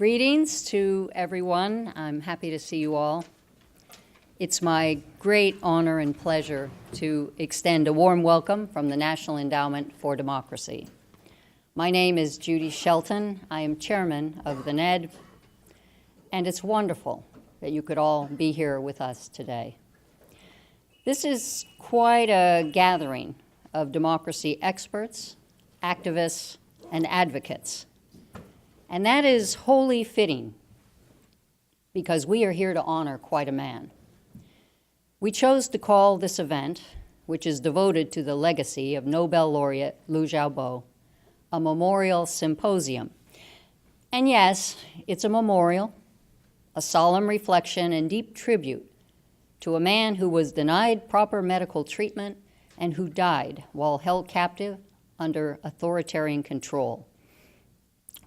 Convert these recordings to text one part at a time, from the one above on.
Greetings to everyone. I'm happy to see you all. It's my great honor and pleasure to extend a warm welcome from the National Endowment for Democracy. My name is Judy Shelton. I am chairman of the NED, and it's wonderful that you could all be here with us today. This is quite a gathering of democracy experts, activists, and advocates. And that is wholly fitting because we are here to honor quite a man. We chose to call this event, which is devoted to the legacy of Nobel laureate Liu Xiaobo, a memorial symposium. And yes, it's a memorial, a solemn reflection and deep tribute to a man who was denied proper medical treatment and who died while held captive under authoritarian control.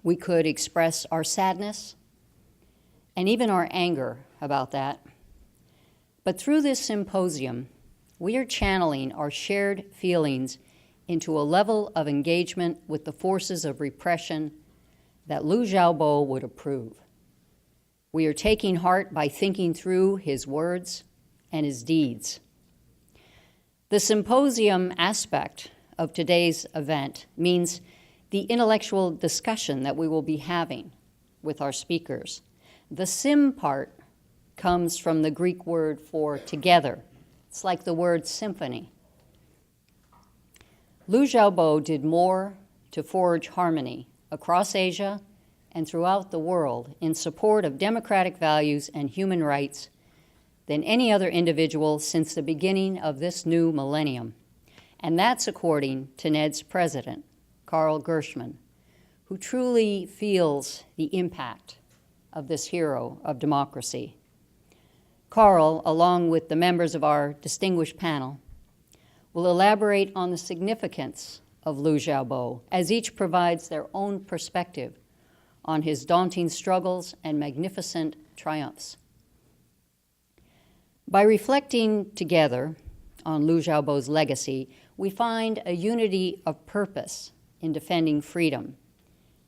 We could express our sadness and even our anger about that. But through this symposium, we are channeling our shared feelings into a level of engagement with the forces of repression that Liu Xiaobo would approve. We are taking heart by thinking through his words and his deeds. The symposium aspect of today's event means the intellectual discussion that we will be having with our speakers. The sim part comes from the Greek word for together. It's like the word symphony. Liu Xiaobo did more to forge harmony across Asia and throughout the world in support of democratic values and human rights than any other individual since the beginning of this new millennium. And that's according to NED's president, Carl Gershman, who truly feels the impact of this hero of democracy. Carl, along with the members of our distinguished panel, will elaborate on the significance of Liu Xiaobo as each provides their own perspective on his daunting struggles and magnificent triumphs. By reflecting together on Liu Xiaobo's legacy, we find a unity of purpose in defending freedom,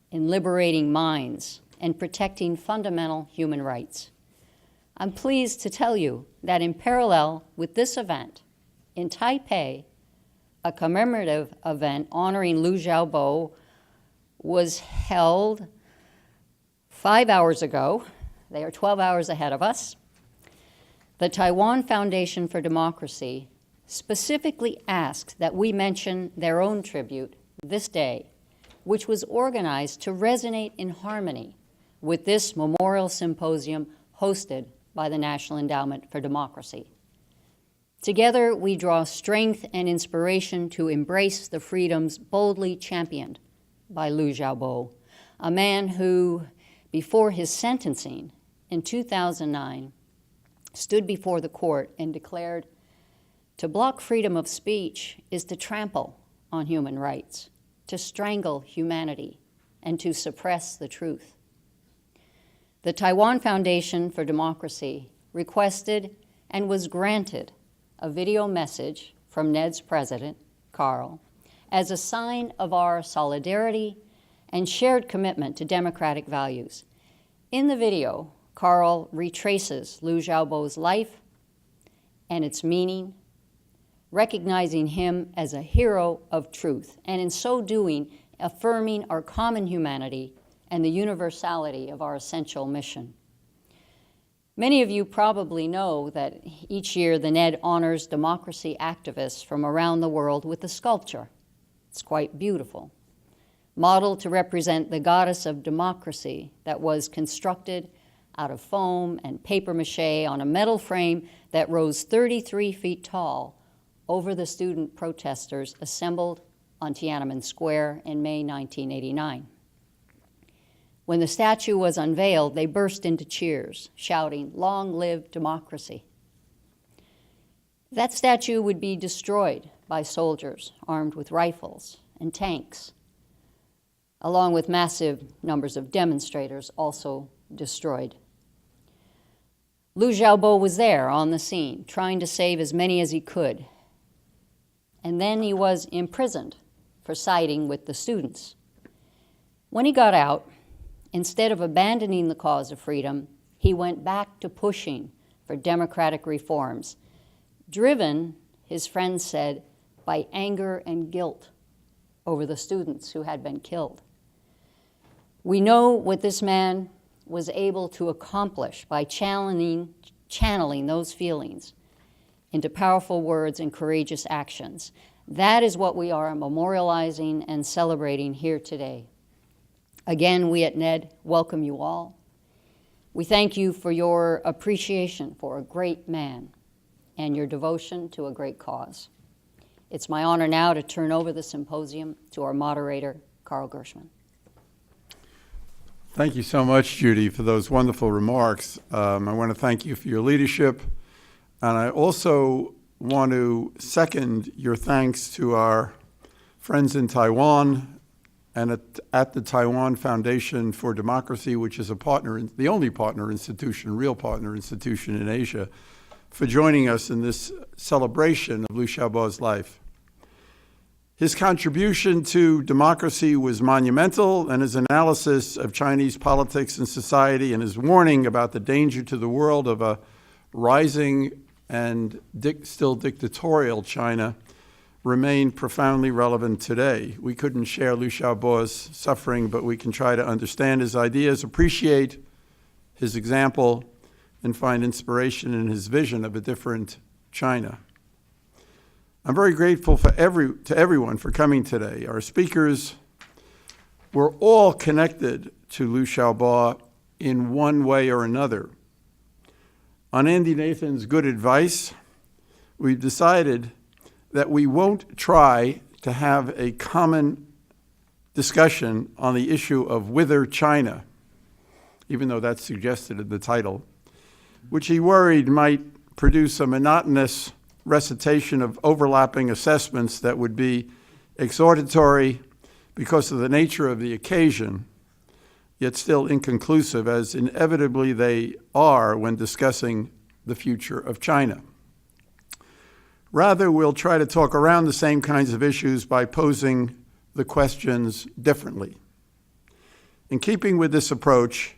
in liberating minds, and protecting fundamental human rights. I'm pleased to tell you that in parallel with this event, in Taipei, a commemorative event honoring Liu Xiaobo was held 5 hours ago. They are 12 hours ahead of us. The Taiwan Foundation for Democracy specifically asked that we mention their own tribute this day, which was organized to resonate in harmony with this memorial symposium hosted by the National Endowment for Democracy. Together, we draw strength and inspiration to embrace the freedoms boldly championed by Liu Xiaobo, a man who, before his sentencing in 2009, stood before the court and declared, "To block freedom of speech is to trample on human rights, to strangle humanity, and to suppress the truth." The Taiwan Foundation for Democracy requested and was granted a video message from NED's president, Carl, as a sign of our solidarity and shared commitment to democratic values. In the video, Carl retraces Liu Xiaobo's life and its meaning, recognizing him as a hero of truth, and in so doing, affirming our common humanity and the universality of our essential mission. Many of you probably know that each year the NED honors democracy activists from around the world with a sculpture. It's quite beautiful, modeled to represent the goddess of democracy that was constructed out of foam and paper mache on a metal frame that rose 33 feet tall over the student protesters assembled on Tiananmen Square in May 1989. When the statue was unveiled, they burst into cheers, shouting, "Long live democracy." That statue would be destroyed by soldiers armed with rifles and tanks, along with massive numbers of demonstrators also destroyed. Liu Xiaobo was there on the scene, trying to save as many as he could. And then he was imprisoned for siding with the students. When he got out, Instead of abandoning the cause of freedom, he went back to pushing for democratic reforms, driven, his friends said, by anger and guilt over the students who had been killed. We know what this man was able to accomplish by channeling those feelings into powerful words and courageous actions. That is what we are memorializing and celebrating here today. Again, we at NED welcome you all. We thank you for your appreciation for a great man and your devotion to a great cause. It's my honor now to turn over the symposium to our moderator, Carl Gershman. Thank you so much, Judy, for those wonderful remarks. I want to thank you for your leadership, and I also want to second your thanks to our friends in Taiwan and at the Taiwan Foundation for Democracy, which is a partner, the only partner institution, real partner institution in Asia, for joining us in this celebration of Liu Xiaobo's life. His contribution to democracy was monumental, and his analysis of Chinese politics and society and his warning about the danger to the world of a rising and still dictatorial China remain profoundly relevant today. We couldn't share Liu Xiaobo's suffering, but we can try to understand his ideas, appreciate his example, and find inspiration in his vision of a different China. I'm very grateful to everyone for coming today. Our speakers were all connected to Liu Xiaobo in one way or another. On Andy Nathan's good advice, we've decided that we won't try to have a common discussion on the issue of whither China, even though that's suggested in the title, which he worried might produce a monotonous recitation of overlapping assessments that would be exhortatory because of the nature of the occasion, yet still inconclusive, as inevitably they are when discussing the future of China. Rather, we'll try to talk around the same kinds of issues by posing the questions differently. In keeping with this approach,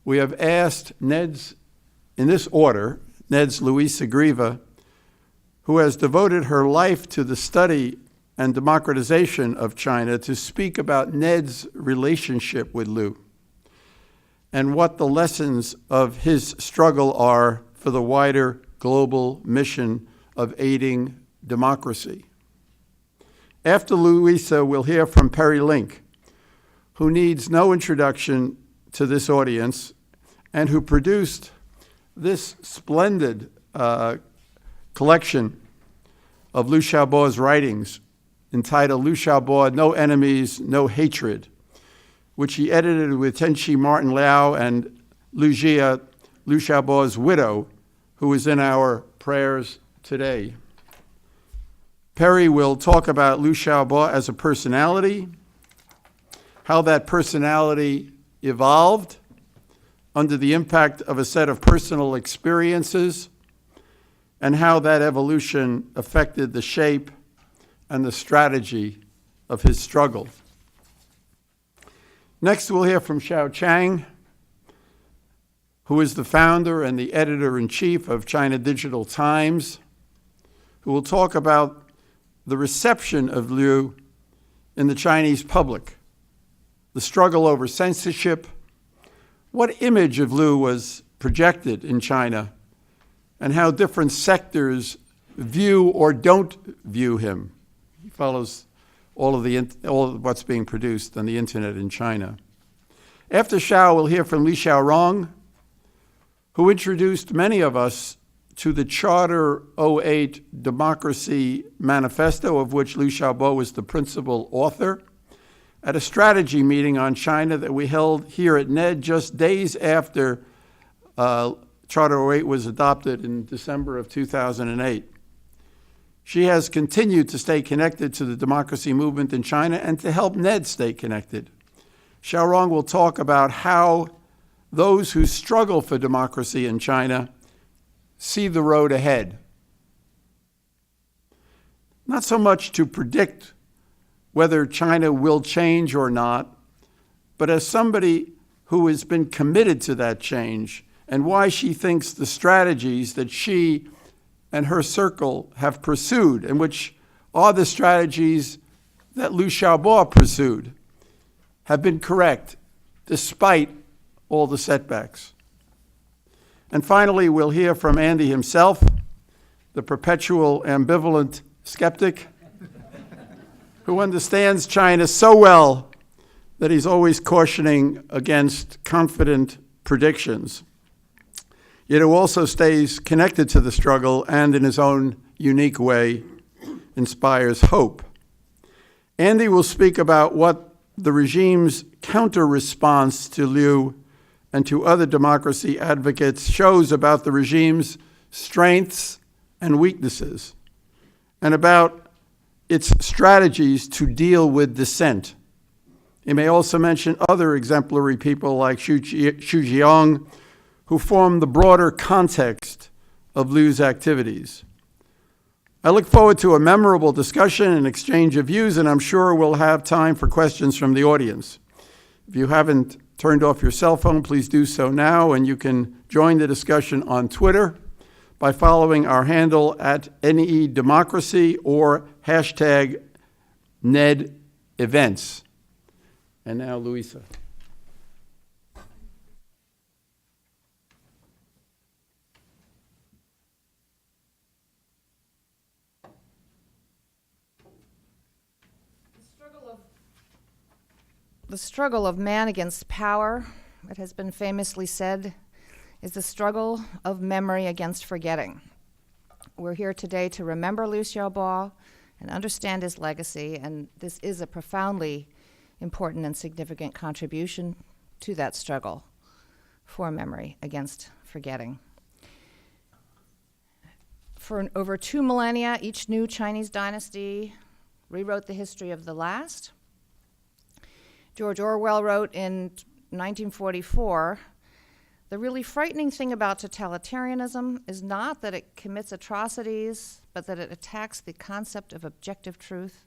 we have asked NED's, in this order, NED's Louisa Griva, who has devoted her life to the study and democratization of China, to speak about NED's relationship with Liu and what the lessons of his struggle are for the wider global mission of aiding democracy. After Louisa, we'll hear from Perry Link, who needs no introduction to this audience and who produced this splendid collection of Liu Xiaobo's writings entitled Liu Xiaobo, No Enemies, No Hatred, which he edited with Tenshi Martin Liao and Liu Jia, Liu Xiaobo's widow, who is in our prayers today. Perry will talk about Liu Xiaobo as a personality, how that personality evolved under the impact of a set of personal experiences, and how that evolution affected the shape and the strategy of his struggle. Next, we'll hear from Xiao Chang, who is the founder and the editor-in-chief of China Digital Times, who will talk about the reception of Liu in the Chinese public, the struggle over censorship, what image of Liu was projected in China, and how different sectors view or don't view him. He follows all of what's being produced on the internet in China. After Xiao, we'll hear from Li Xiaorong, who introduced many of us to the Charter 08 Democracy Manifesto, of which Liu Xiaobo was the principal author, at a strategy meeting on China that we held here at NED just days after Charter 08 was adopted in December of 2008. She has continued to stay connected to the democracy movement in China and to help NED stay connected. Xiaorong will talk about how those who struggle for democracy in China see the road ahead. Not so much to predict whether China will change or not, but as somebody who has been committed to that change and why she thinks the strategies that she and her circle have pursued, and which are the strategies that Liu Xiaobo pursued, have been correct despite all the setbacks. And finally, we'll hear from Andy himself, the perpetual ambivalent skeptic who understands China so well that he's always cautioning against confident predictions, yet who also stays connected to the struggle and in his own unique way inspires hope. Andy will speak about what the regime's counter-response to Liu and to other democracy advocates shows about the regime's strengths and weaknesses, and about its strategies to deal with dissent. He may also mention other exemplary people like Xu Zhiong, who form the broader context of Liu's activities. I look forward to a memorable discussion and exchange of views, and I'm sure we'll have time for questions from the audience. If you haven't turned off your cell phone, please do so now, and you can join the discussion on Twitter by following our handle at NEDemocracy or hashtag NEDEvents. And now, Louisa. The struggle of man against power, it has been famously said, is the struggle of memory against forgetting. We're here today to remember Liu Xiaobo and understand his legacy, and this is a profoundly important and significant contribution to that struggle for memory against forgetting. For over 2 millennia, each new Chinese dynasty rewrote the history of the last. George Orwell wrote in 1944, "The really frightening thing about totalitarianism is not that it commits atrocities, but that it attacks the concept of objective truth.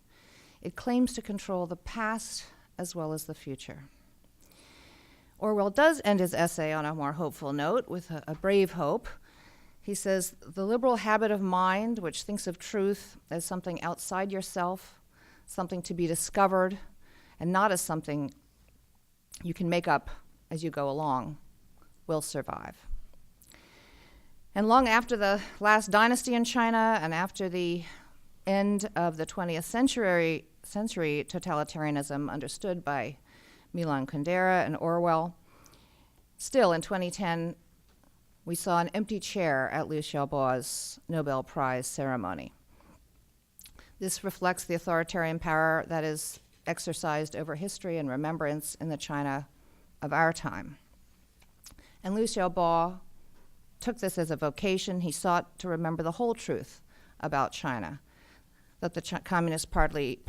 It claims to control the past as well as the future." Orwell does end his essay on a more hopeful note with a brave hope. He says, "The liberal habit of mind, which thinks of truth as something outside yourself, something to be discovered, and not as something you can make up as you go along, will survive." And long after the last dynasty in China and after the end of the 20th century totalitarianism understood by Milan Kundera and Orwell, still in 2010, we saw an empty chair at Liu Xiaobo's Nobel Prize ceremony. This reflects the authoritarian power that is exercised over history and remembrance in the China of our time. And Liu Xiaobo took this as a vocation. He sought to remember the whole truth about China, that the Communist Party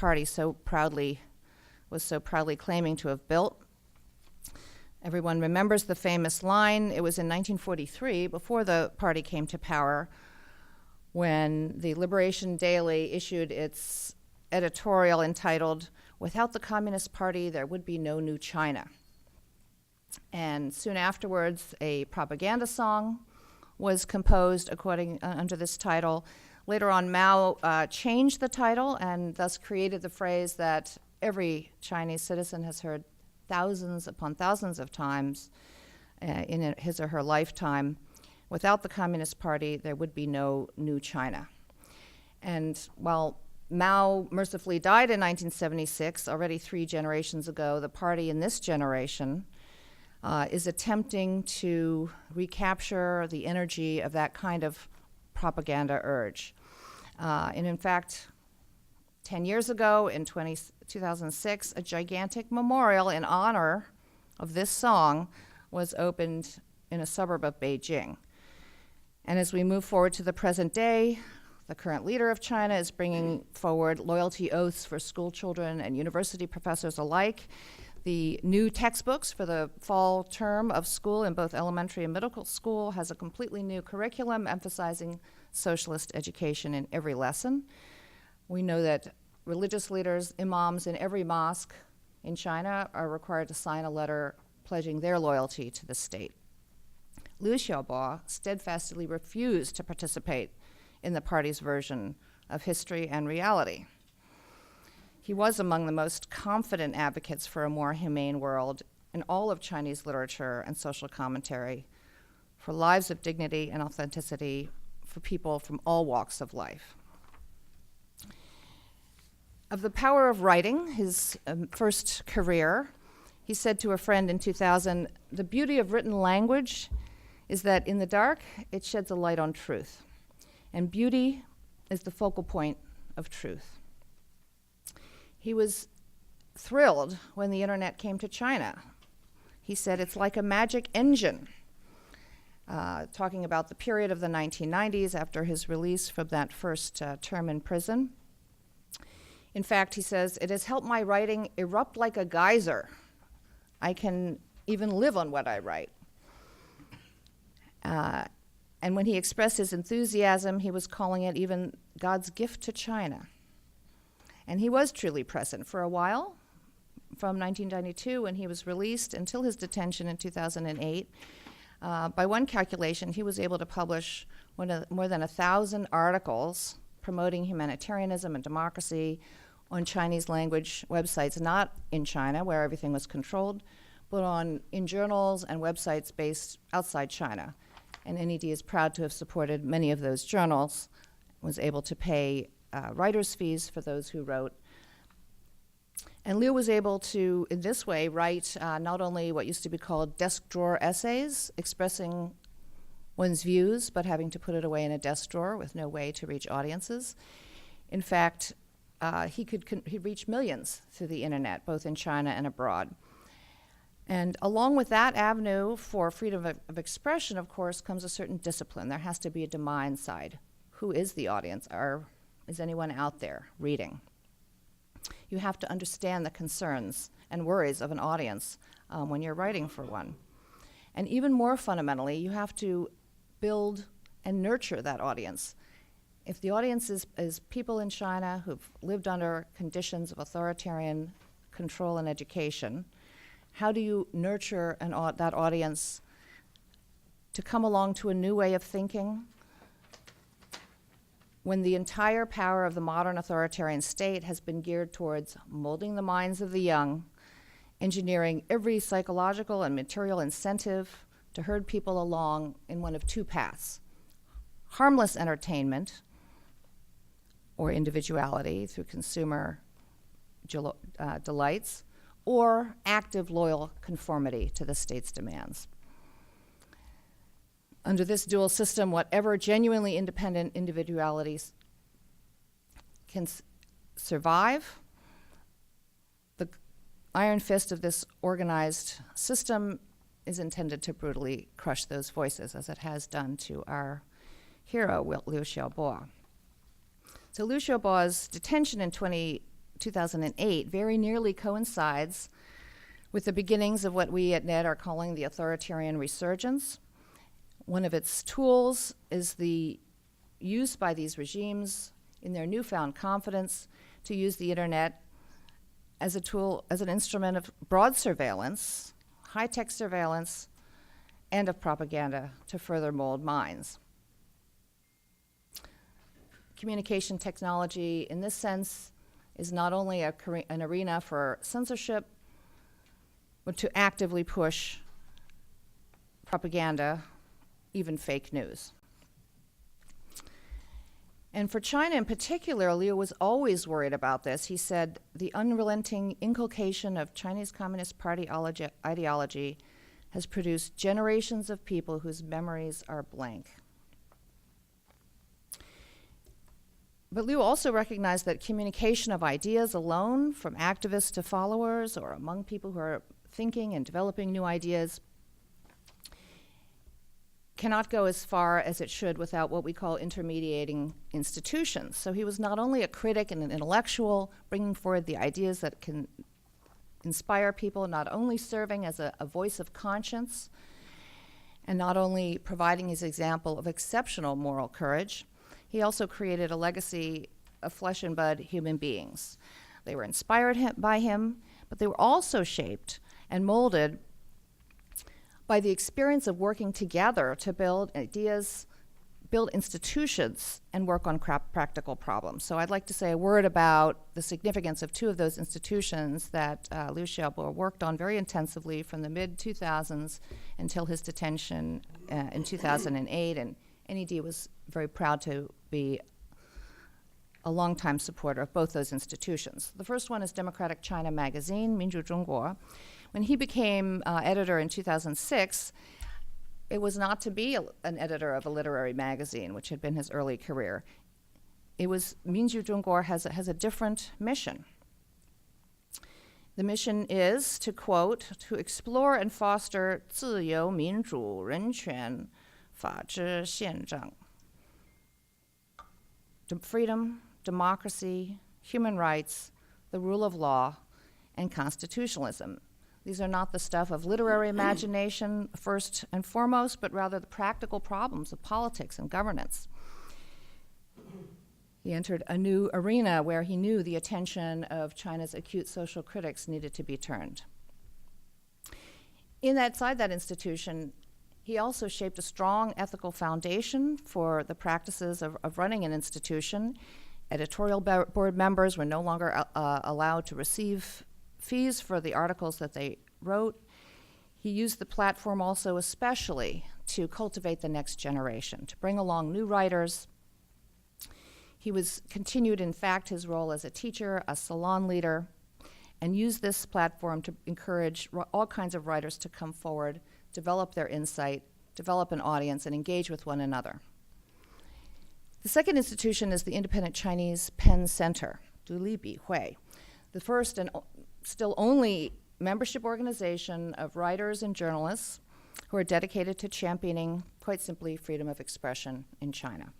was so proudly claiming to have built. Everyone remembers the famous line. It was in 1943, before the party came to power, when the Liberation Daily issued its editorial entitled, "Without the Communist Party, there would be no new China." And soon afterwards, a propaganda song was composed under this title. Later on, Mao changed the title and thus created the phrase that every Chinese citizen has heard thousands upon thousands of times in his or her lifetime. "Without the Communist Party, there would be no new China." And while Mao mercifully died in 1976, already 3 generations ago, the party in this generation is attempting to recapture the energy of that kind of propaganda urge. And in fact, 10 years ago, in 2006, a gigantic memorial in honor of this song was opened in a suburb of Beijing. And as we move forward to the present day, the current leader of China is bringing forward loyalty oaths for school children and university professors alike. The new textbooks for the fall term of school in both elementary and middle school has a completely new curriculum emphasizing socialist education in every lesson. We know that religious leaders, imams in every mosque in China are required to sign a letter pledging their loyalty to the state. Liu Xiaobo steadfastly refused to participate in the party's version of history and reality. He was among the most confident advocates for a more humane world in all of Chinese literature and social commentary, for lives of dignity and authenticity for people from all walks of life. Of the power of writing, his first career, he said to a friend in 2000, "The beauty of written language is that in the dark, it sheds a light on truth. And beauty is the focal point of truth." He was thrilled when the internet came to China. He said, "It's like a magic engine," talking about the period of the 1990s after his release from that first term in prison. In fact, he says, "It has helped my writing erupt like a geyser. I can even live on what I write." And when he expressed his enthusiasm, he was calling it even God's gift to China. And he was truly present for a while, from 1992 when he was released until his detention in 2008. By one calculation, he was able to publish more than 1,000 articles promoting humanitarianism and democracy on Chinese language websites, not in China, where everything was controlled, but in journals and websites based outside China. And NED is proud to have supported many of those journals, was able to pay writers' fees for those who wrote. And Liu was able to, in this way, write not only what used to be called desk drawer essays, expressing one's views, but having to put it away in a desk drawer with no way to reach audiences. In fact, he reached millions through the internet, both in China and abroad. And along with that avenue for freedom of expression, of course, comes a certain discipline. There has to be a demand side. Who is the audience? Is anyone out there reading? You have to understand the concerns and worries of an audience when you're writing for one. And even more fundamentally, you have to build and nurture that audience. If the audience is people in China who've lived under conditions of authoritarian control and education, how do you nurture that audience to come along to a new way of thinking when the entire power of the modern authoritarian state has been geared towards molding the minds of the young, engineering every psychological and material incentive to herd people along in one of two paths: harmless entertainment or individuality through consumer delights, or active, loyal conformity to the state's demands. Under this dual system, whatever genuinely independent individualities can survive, the iron fist of this organized system is intended to brutally crush those voices, as it has done to our hero, Liu Xiaobo. So Liu Xiaobo's detention in 2008 very nearly coincides with the beginnings of what we at NED are calling the authoritarian resurgence. One of its tools is the use by these regimes in their newfound confidence to use the internet as a tool, as an instrument of broad surveillance, high-tech surveillance, and of propaganda to further mold minds. Communication technology, in this sense, is not only an arena for censorship, but to actively push propaganda, even fake news. And for China in particular, Liu was always worried about this. He said, "The unrelenting inculcation of Chinese Communist Party ideology has produced generations of people whose memories are blank." But Liu also recognized that communication of ideas alone, from activists to followers, or among people who are thinking and developing new ideas, cannot go as far as it should without what we call intermediating institutions. So he was not only a critic and an intellectual, bringing forward the ideas that can inspire people, not only serving as a voice of conscience, and not only providing his example of exceptional moral courage, he also created a legacy of flesh and blood human beings. They were inspired by him, but they were also shaped and molded by the experience of working together to build ideas, build institutions, and work on practical problems. So I'd like to say a word about the significance of two of those institutions that Liu Xiaobo worked on very intensively from the mid-2000s until his detention in 2008. And NED was very proud to be a longtime supporter of both those institutions. The first one is Democratic China Magazine, Minzhu Zhongguo. When he became editor in 2006, it was not to be an editor of a literary magazine, which had been his early career. It was Minzhu Zhongguo has a different mission. The mission is, to quote, to explore and foster 自由民主人权法治宪章. Freedom, democracy, human rights, the rule of law, and constitutionalism. These are not the stuff of literary imagination first and foremost, but rather the practical problems of politics and governance. He entered a new arena where he knew the attention of China's acute social critics needed to be turned. Inside that institution, he also shaped a strong ethical foundation for the practices of running an institution. Editorial board members were no longer allowed to receive fees for the articles that they wrote. He used the platform also especially to cultivate the next generation, to bring along new writers. He continued, in fact, his role as a teacher, a salon leader, and used this platform to encourage all kinds of writers to come forward, develop their insight, develop an audience, and engage with one another. The second institution is the Independent Chinese Pen Center, Duli Bi Hui, the first and still only membership organization of writers and journalists who are dedicated to championing, quite simply, freedom of expression in China.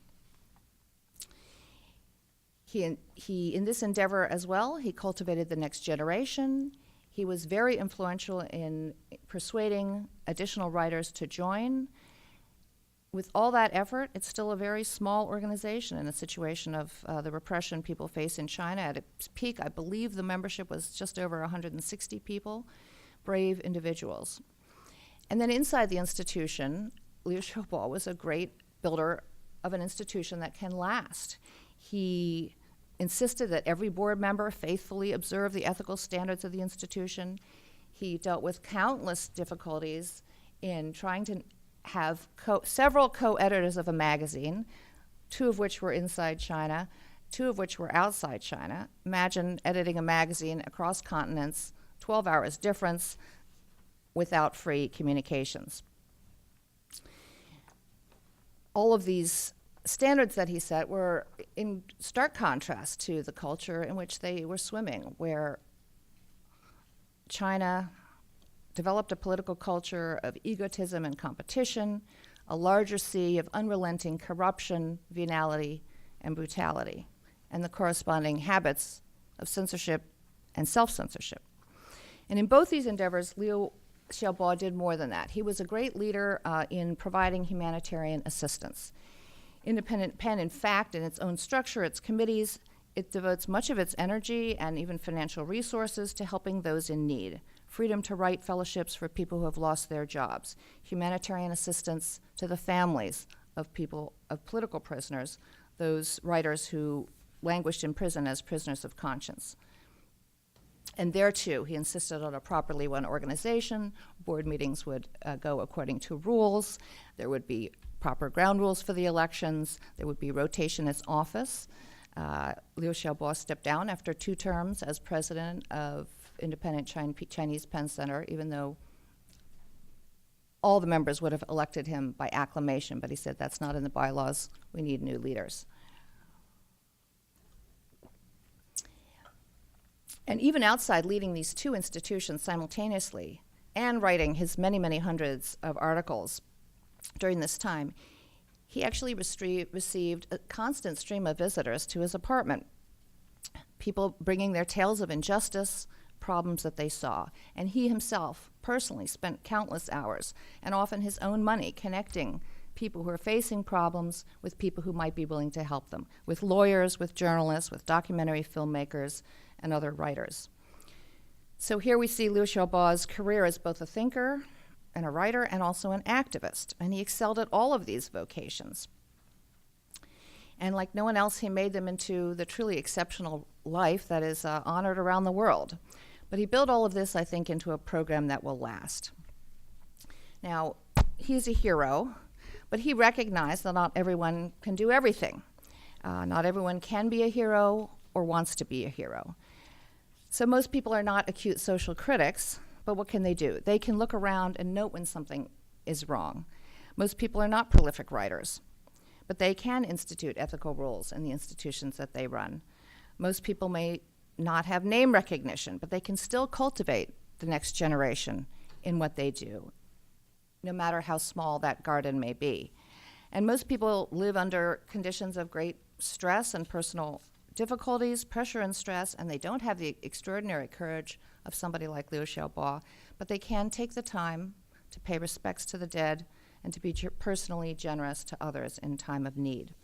He, in this endeavor as well, he cultivated the next generation. He was very influential in persuading additional writers to join. With all that effort, it's still a very small organization in a situation of the repression people face in China. At its peak, I believe the membership was just over 160 people, brave individuals. And then inside the institution, Liu Xiaobo was a great builder of an institution that can last. He insisted that every board member faithfully observe the ethical standards of the institution. He dealt with countless difficulties in trying to have several co-editors of a magazine, two of which were inside China, two of which were outside China. Imagine editing a magazine across continents, 12 hours difference, without free communications. All of these standards that he set were in stark contrast to the culture in which they were swimming, where China developed a political culture of egotism and competition, a larger sea of unrelenting corruption, venality, and brutality, and the corresponding habits of censorship and self-censorship. And in both these endeavors, Liu Xiaobo did more than that. He was a great leader in providing humanitarian assistance. Independent Pen, in fact, in its own structure, its committees, it devotes much of its energy and even financial resources to helping those in need. Freedom to write fellowships for people who have lost their jobs, humanitarian assistance to the families of political prisoners, those writers who languished in prison as prisoners of conscience. And there, too, he insisted on a properly run organization. Board meetings would go according to rules. There would be proper ground rules for the elections. There would be rotation in office. Liu Xiaobo stepped down after 2 terms as president of Independent Chinese Pen Center, even though all the members would have elected him by acclamation, but he said that's not in the bylaws. We need new leaders. And even outside leading these 2 institutions simultaneously and writing his many, many hundreds of articles during this time, he actually received a constant stream of visitors to his apartment, people bringing their tales of injustice, problems that they saw. And he himself personally spent countless hours, and often his own money, connecting people who are facing problems with people who might be willing to help them, with lawyers, with journalists, with documentary filmmakers, and other writers. So here we see Liu Xiaobo's career as both a thinker and a writer and also an activist, and he excelled at all of these vocations. And like no one else, he made them into the truly exceptional life that is honored around the world. But he built all of this, I think, into a program that will last. Now, he's a hero, but he recognized that not everyone can do everything. Not everyone can be a hero or wants to be a hero. So most people are not acute social critics, but what can they do? They can look around and note when something is wrong. Most people are not prolific writers, but they can institute ethical rules in the institutions that they run. Most people may not have name recognition, but they can still cultivate the next generation in what they do, no matter how small that garden may be. And most people live under conditions of great stress and personal difficulties, pressure and stress, and they don't have the extraordinary courage of somebody like Liu Xiaobo, but they can take the time to pay respects to the dead and to be personally generous to others in time of need.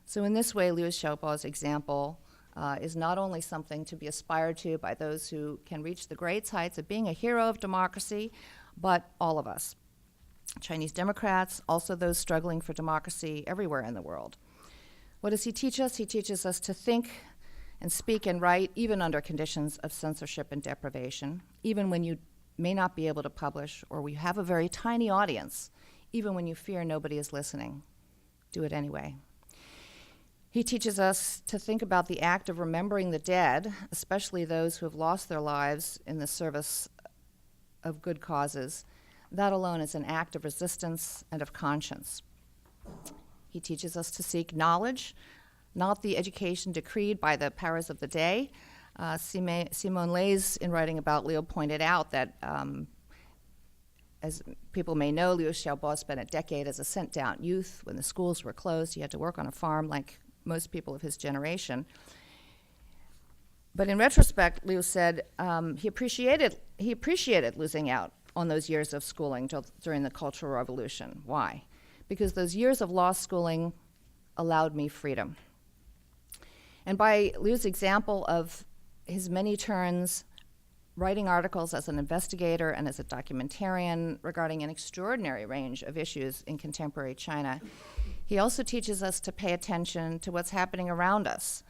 So in this way, Liu Xiaobo's example is not only something to be aspired to by those who can reach the great heights of being a hero of democracy, but all of us. Chinese Democrats, also those struggling for democracy everywhere in the world. What does he teach us? He teaches us to think and speak and write even under conditions of censorship and deprivation, even when you may not be able to publish or we have a very tiny audience, even when you fear nobody is listening. Do it anyway. He teaches us to think about the act of remembering the dead, especially those who have lost their lives in the service of good causes. That alone is an act of resistance and of conscience. He teaches us to seek knowledge, not the education decreed by the powers of the day. Simone Leys, in writing about Liu, pointed out that, as people may know, Liu Xiaobo spent a decade as a sent-down youth. When the schools were closed, he had to work on a farm like most people of his generation. But in retrospect, Liu said he appreciated losing out on those years of schooling during the Cultural Revolution. Why? Because those years of lost schooling allowed me freedom. And by Liu's example of his many turns writing articles as an investigator and as a documentarian regarding an extraordinary range of issues in contemporary China, he also teaches us to pay attention to what's happening around us,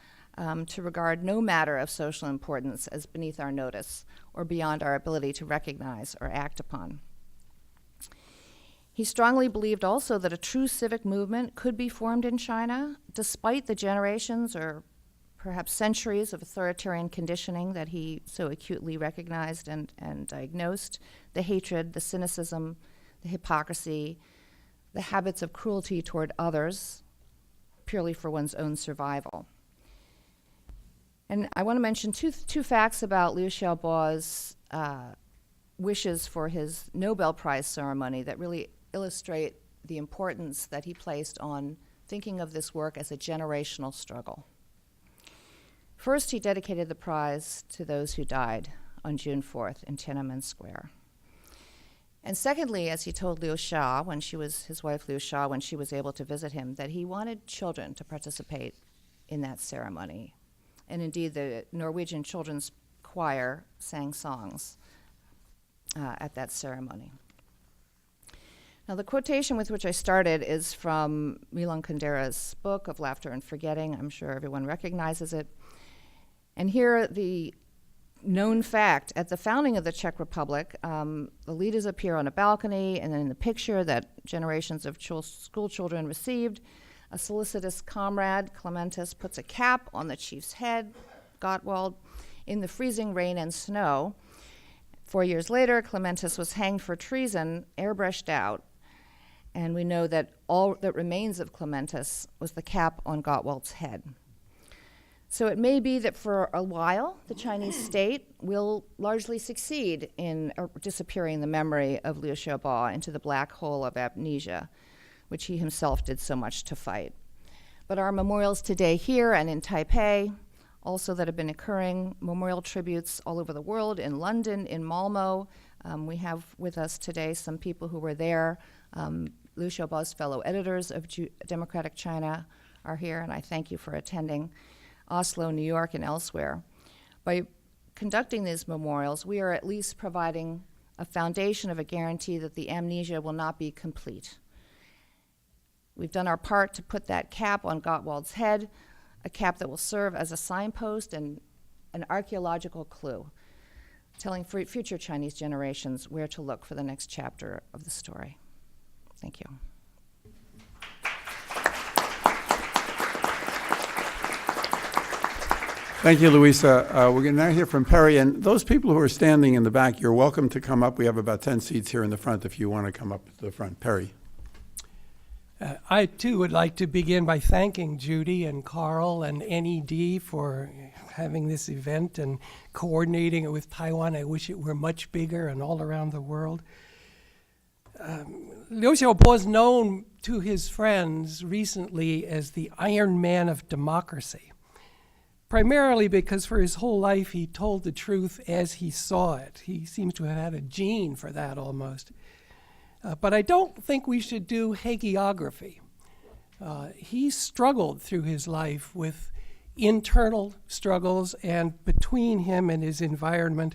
to regard no matter of social importance as beneath our notice or beyond our ability to recognize or act upon. He strongly believed also that a true civic movement could be formed in China, despite the generations or perhaps centuries of authoritarian conditioning that he so acutely recognized and diagnosed, the hatred, the cynicism, the hypocrisy, the habits of cruelty toward others, purely for one's own survival. And I want to mention two facts about Liu Xiaobo's wishes for his Nobel Prize ceremony that really illustrate the importance that he placed on thinking of this work as a generational struggle. First, he dedicated the prize to those who died on June 4th in Tiananmen Square. And secondly, as he told Liu Xia, his wife Liu Xia, when she was able to visit him, that he wanted children to participate in that ceremony. And indeed, the Norwegian Children's Choir sang songs at that ceremony. Now, the quotation with which I started is from Milan Kundera's book of Laughter and Forgetting. I'm sure everyone recognizes it. And here, the known fact, at the founding of the Czech Republic, the leaders appear on a balcony, and in the picture that generations of school children received, a solicitous comrade, Clementis, puts a cap on the chief's head, Gottwald, in the freezing rain and snow. 4 years later, Clementis was hanged for treason, airbrushed out, and we know that all that remains of Clementis was the cap on Gottwald's head. So it may be that for a while, the Chinese state will largely succeed in disappearing the memory of Liu Xiaobo into the black hole of amnesia, which he himself did so much to fight. But our memorials today here and in Taipei, also that have been occurring, memorial tributes all over the world, in London, in Malmo. We have with us today some people who were there. Liu Xiaobo's fellow editors of Democratic China are here, and I thank you for attending. Oslo, New York, and elsewhere. By conducting these memorials, we are at least providing a foundation of a guarantee that the amnesia will not be complete. We've done our part to put that cap on Gottwald's head, a cap that will serve as a signpost and an archaeological clue, telling future Chinese generations where to look for the next chapter of the story. Thank you. Thank you, Louisa. We're going to now hear from Perry. And those people who are standing in the back, you're welcome to come up. We have about 10 seats here in the front if you want to come up to the front. Perry. I, too, would like to begin by thanking Judy and Carl and NED for having this event and coordinating it with Taiwan. I wish it were much bigger and all around the world. Liu Xiaobo is known to his friends recently as the Iron Man of democracy, primarily because for his whole life he told the truth as he saw it. He seems to have had a gene for that almost. But I don't think we should do hagiography. He struggled through his life with internal struggles and between him and his environment.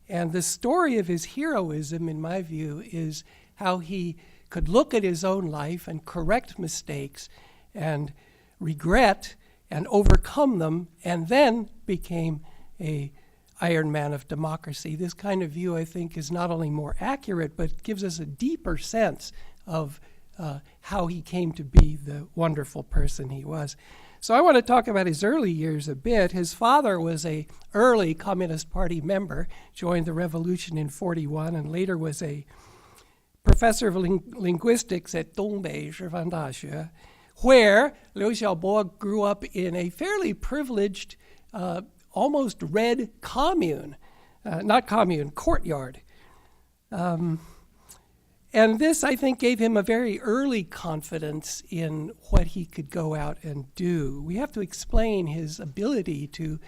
And the story of his heroism, in my view, is how he could look at his own life and correct mistakes and regret and overcome them, and then became a Iron Man of democracy. This kind of view, I think, is not only more accurate, but gives us a deeper sense of how he came to be the wonderful person he was. So I want to talk about his early years a bit. His father was an early Communist Party member, joined the revolution in 1941, and later was a professor of linguistics at Dongbei Shifan Daxue, where Liu Xiaobo grew up in a fairly privileged, almost red commune, courtyard. And this, I think, gave him a very early confidence in what he could go out and do. We have to explain his ability to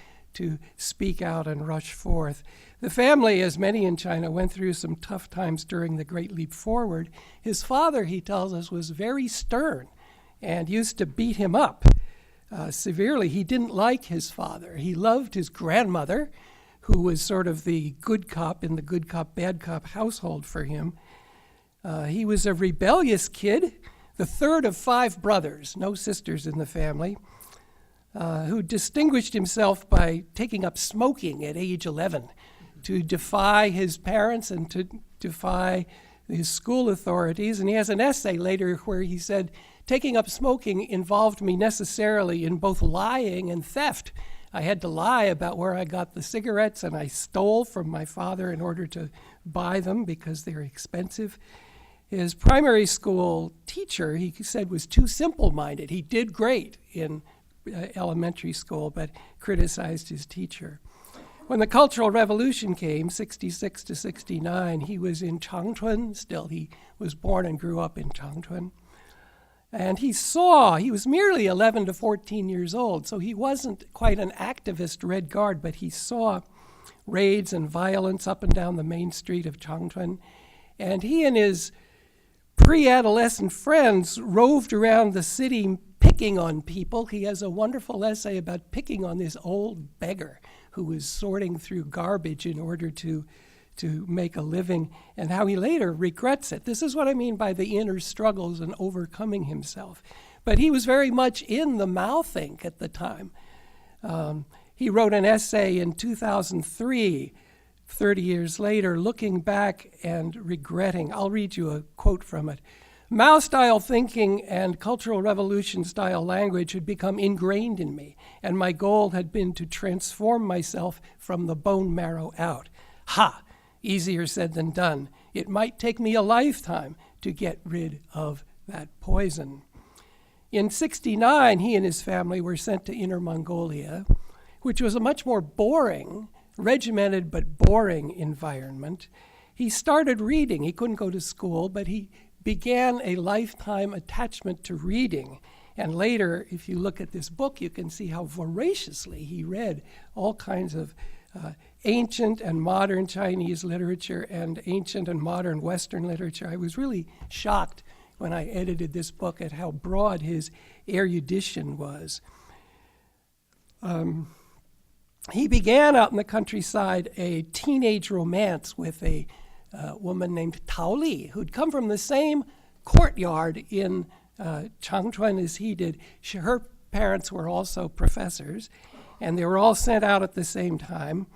speak out and rush forth. The family, as many in China, went through some tough times during the Great Leap Forward. His father, he tells us, was very stern and used to beat him up severely. He didn't like his father. He loved his grandmother, who was sort of the good cop in the good cop, bad cop household for him. He was a rebellious kid, the third of 5 brothers, no sisters in the family, who distinguished himself by taking up smoking at age 11 to defy his parents and to defy his school authorities. And he has an essay later where he said, taking up smoking involved me necessarily in both lying and theft. I had to lie about where I got the cigarettes, and I stole from my father in order to buy them because they're expensive. His primary school teacher, he said, was too simple-minded. He did great in elementary school, but criticized his teacher. When the Cultural Revolution came, 66 to 69, he was in Changchun. Still, he was born and grew up in Changchun. And he was merely 11 to 14 years old, so he wasn't quite an activist Red Guard, but he saw raids and violence up and down the main street of Changchun. And he and his pre-adolescent friends roved around the city picking on people. He has a wonderful essay about picking on this old beggar who was sorting through garbage in order to make a living, and how he later regrets it. This is what I mean by the inner struggles and overcoming himself. But he was very much in the Mao think at the time. He wrote an essay in 2003, 30 years later, looking back and regretting. I'll read you a quote from it. Mao-style thinking and Cultural Revolution-style language had become ingrained in me, and my goal had been to transform myself from the bone marrow out. Ha! Easier said than done. It might take me a lifetime to get rid of that poison. In 1969, he and his family were sent to Inner Mongolia, which was a much more boring, regimented but boring environment. He started reading. He couldn't go to school, but he began a lifetime attachment to reading. And later, if you look at this book, you can see how voraciously he read all kinds of ancient and modern Chinese literature and ancient and modern Western literature. I was really shocked when I edited this book at how broad his erudition was. He began out in the countryside a teenage romance with a woman named Tao Li, who'd come from the same courtyard in Changchun as he did. Her parents were also professors, and they were all sent out at the same time.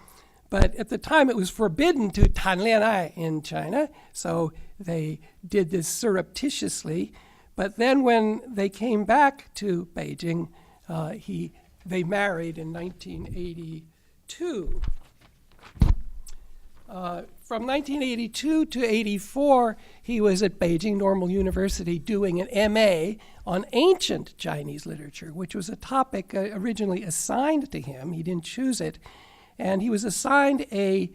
But at the time, it was forbidden to 谈恋爱 in China, so they did this surreptitiously. But then when they came back to Beijing, they married in 1982. From 1982 to 84, he was at Beijing Normal University doing an MA on ancient Chinese literature, which was a topic originally assigned to him. He didn't choose it. And he was assigned a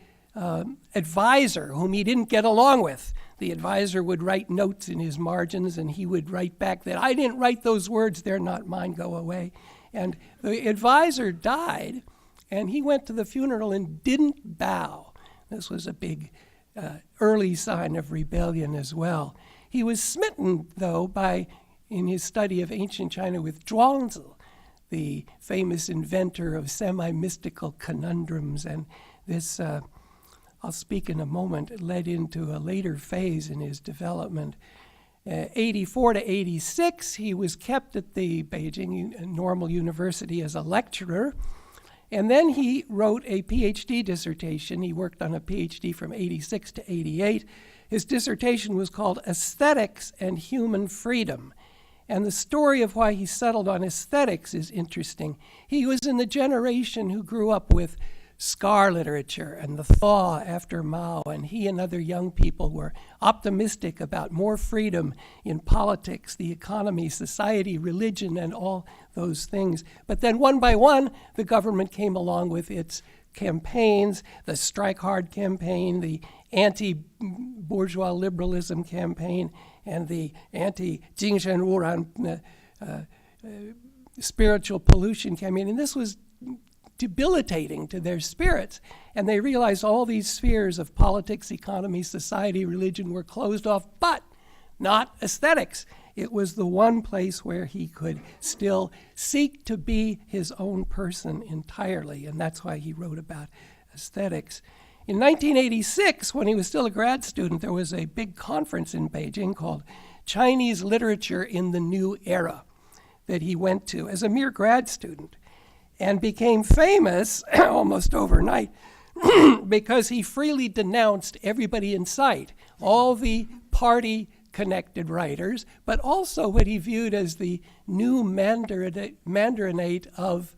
advisor whom he didn't get along with. The advisor would write notes in his margins, and he would write back that, I didn't write those words, they're not mine, go away. And the advisor died, and he went to the funeral and didn't bow. This was a big early sign of rebellion as well. He was smitten, though, in his study of ancient China with Zhuangzi, the famous inventor of semi-mystical conundrums. And this, I'll speak in a moment, led into a later phase in his development. 84 to 86, he was kept at the Beijing Normal University as a lecturer. And then he wrote a PhD dissertation. He worked on a PhD from 86 to 88. His dissertation was called Aesthetics and Human Freedom. And the story of why he settled on aesthetics is interesting. He was in the generation who grew up with scar literature and the thaw after Mao, and he and other young people were optimistic about more freedom in politics, the economy, society, religion, and all those things. But then one by one, the government came along with its campaigns, the Strike Hard campaign, the anti-bourgeois liberalism campaign, and the anti-Jingshen Wuran spiritual pollution campaign. And this was debilitating to their spirits. And they realized all these spheres of politics, economy, society, religion were closed off, but not aesthetics. It was the one place where he could still seek to be his own person entirely, and that's why he wrote about aesthetics. In 1986, when he was still a grad student, there was a big conference in Beijing called Chinese Literature in the New Era that he went to as a mere grad student and became famous almost overnight because he freely denounced everybody in sight, all the party-connected writers, but also what he viewed as the new mandarinate of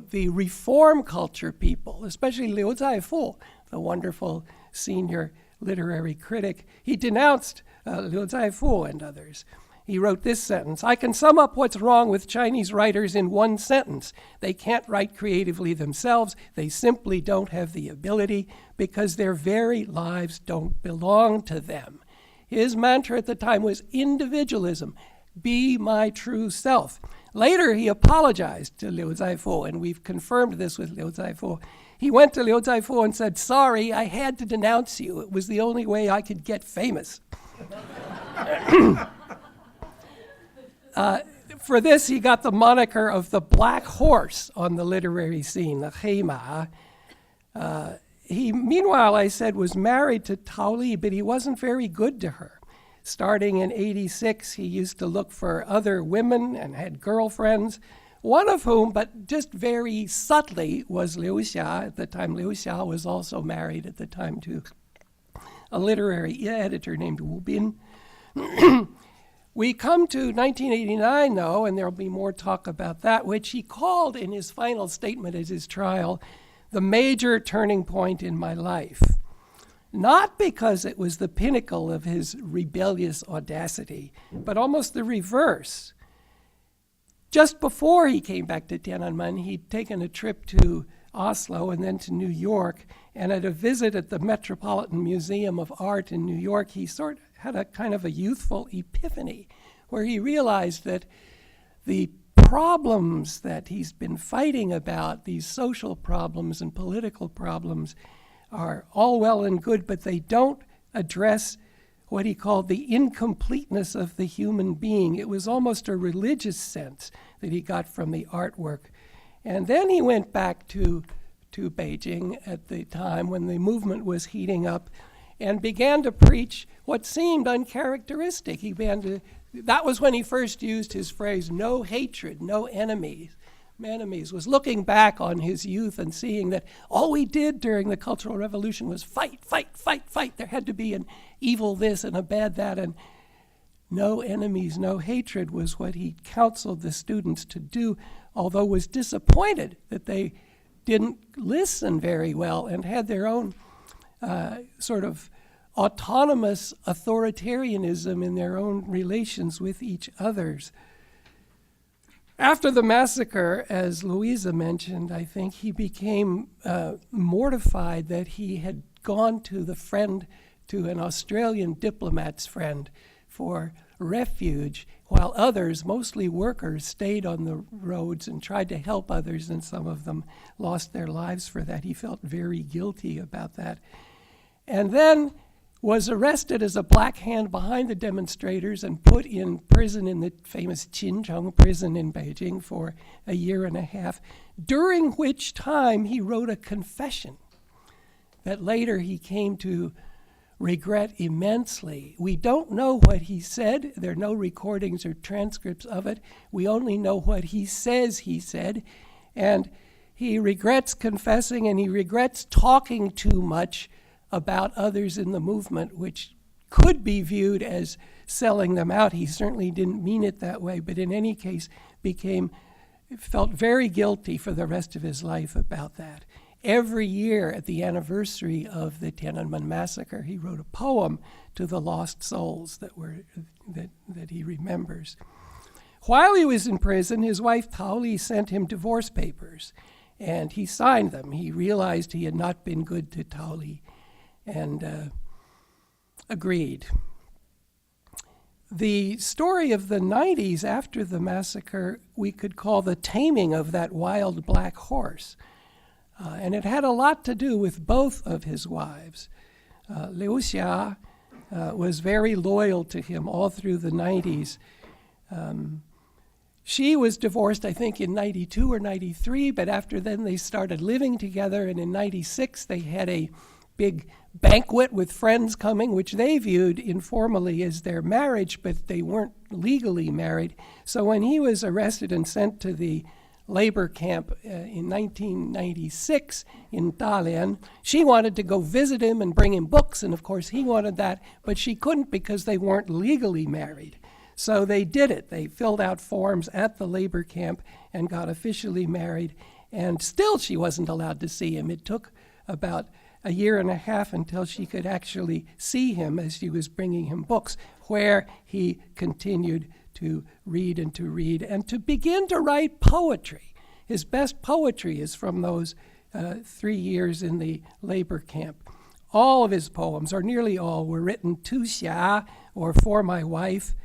the reform culture people, especially Liu Zaifu, the wonderful senior literary critic. He denounced Liu Zaifu and others. He wrote this sentence: I can sum up what's wrong with Chinese writers in one sentence. They can't write creatively themselves. They simply don't have the ability because their very lives don't belong to them. His mantra at the time was individualism. Be my true self. Later, he apologized to Liu Zaifu, and we've confirmed this with Liu Zaifu. He went to Liu Zaifu and said, sorry, I had to denounce you. It was the only way I could get famous. For this, he got the moniker of the Black Horse on the literary scene, the Hei Ma. He, meanwhile, I said, was married to Tao Li, but he wasn't very good to her. Starting in 86, he used to look for other women and had girlfriends, one of whom, but just very subtly, was Liu Xia. At the time, Liu Xia was also married at the time to a literary editor named Wu Bin. We come to 1989, though, and there'll be more talk about that, which he called in his final statement at his trial, the major turning point in my life. Not because it was the pinnacle of his rebellious audacity, but almost the reverse. Just before he came back to Tiananmen, he'd taken a trip to Oslo and then to New York, and at a visit at the Metropolitan Museum of Art in New York, he sort of had a kind of a youthful epiphany where he realized that the problems that he's been fighting about, these social problems and political problems, are all well and good, but they don't address what he called the incompleteness of the human being. It was almost a religious sense that he got from the artwork. And then he went back to Beijing at the time when the movement was heating up, and began to preach what seemed uncharacteristic. That was when he first used his phrase, no hatred, no enemies. Was looking back on his youth and seeing that all we did during the Cultural Revolution was fight, fight, fight, fight. There had to be an evil this and a bad that, and no enemies, no hatred was what he counseled the students to do, although was disappointed that they didn't listen very well and had their own sort of autonomous authoritarianism in their own relations with each others. After the massacre, as Louisa mentioned, I think he became mortified that he had gone to an Australian diplomat's friend for refuge, while others, mostly workers, stayed on the roads and tried to help others, and some of them lost their lives for that. He felt very guilty about that. And then was arrested as a black hand behind the demonstrators and put in prison in the famous Qincheng prison in Beijing for a year and a half, during which time he wrote a confession that later he came to regret immensely. We don't know what he said. There are no recordings or transcripts of it. We only know what he says he said. And he regrets confessing, and he regrets talking too much about others in the movement, which could be viewed as selling them out. He certainly didn't mean it that way, but in any case felt very guilty for the rest of his life about that. Every year at the anniversary of the Tiananmen massacre, he wrote a poem to the lost souls that he remembers. While he was in prison, his wife Tao Li sent him divorce papers, and he signed them. He realized he had not been good to Tao Li, and agreed. The story of the 90s after the massacre we could call the taming of that wild black horse. And it had a lot to do with both of his wives. Liu Xia was very loyal to him all through the 90s. She was divorced, I think, in 92 or 93, but after then they started living together, and in 96 they had a big banquet with friends coming, which they viewed informally as their marriage, but they weren't legally married. So when he was arrested and sent to the labor camp in 1996 in Dalian, she wanted to go visit him and bring him books, and of course he wanted that, but she couldn't because they weren't legally married. So they did it. They filled out forms at the labor camp and got officially married, and still she wasn't allowed to see him. It took about a year and a half until she could actually see him as she was bringing him books, where he continued to read and to begin to write poetry. His best poetry is from those 3 years in the labor camp. All of his poems, or nearly all, were written to Xia, or for my wife.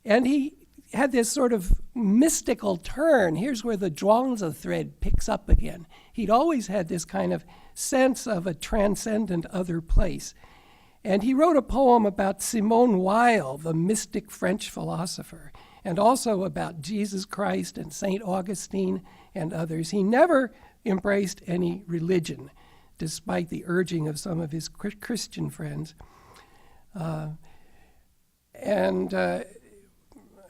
And he had this sort of mystical turn. Here's where the Zhuangzi thread picks up again. He'd always had this kind of sense of a transcendent other place. And he wrote a poem about Simone Weil, the mystic French philosopher, and also about Jesus Christ and St. Augustine and others. He never embraced any religion, despite the urging of some of his Christian friends.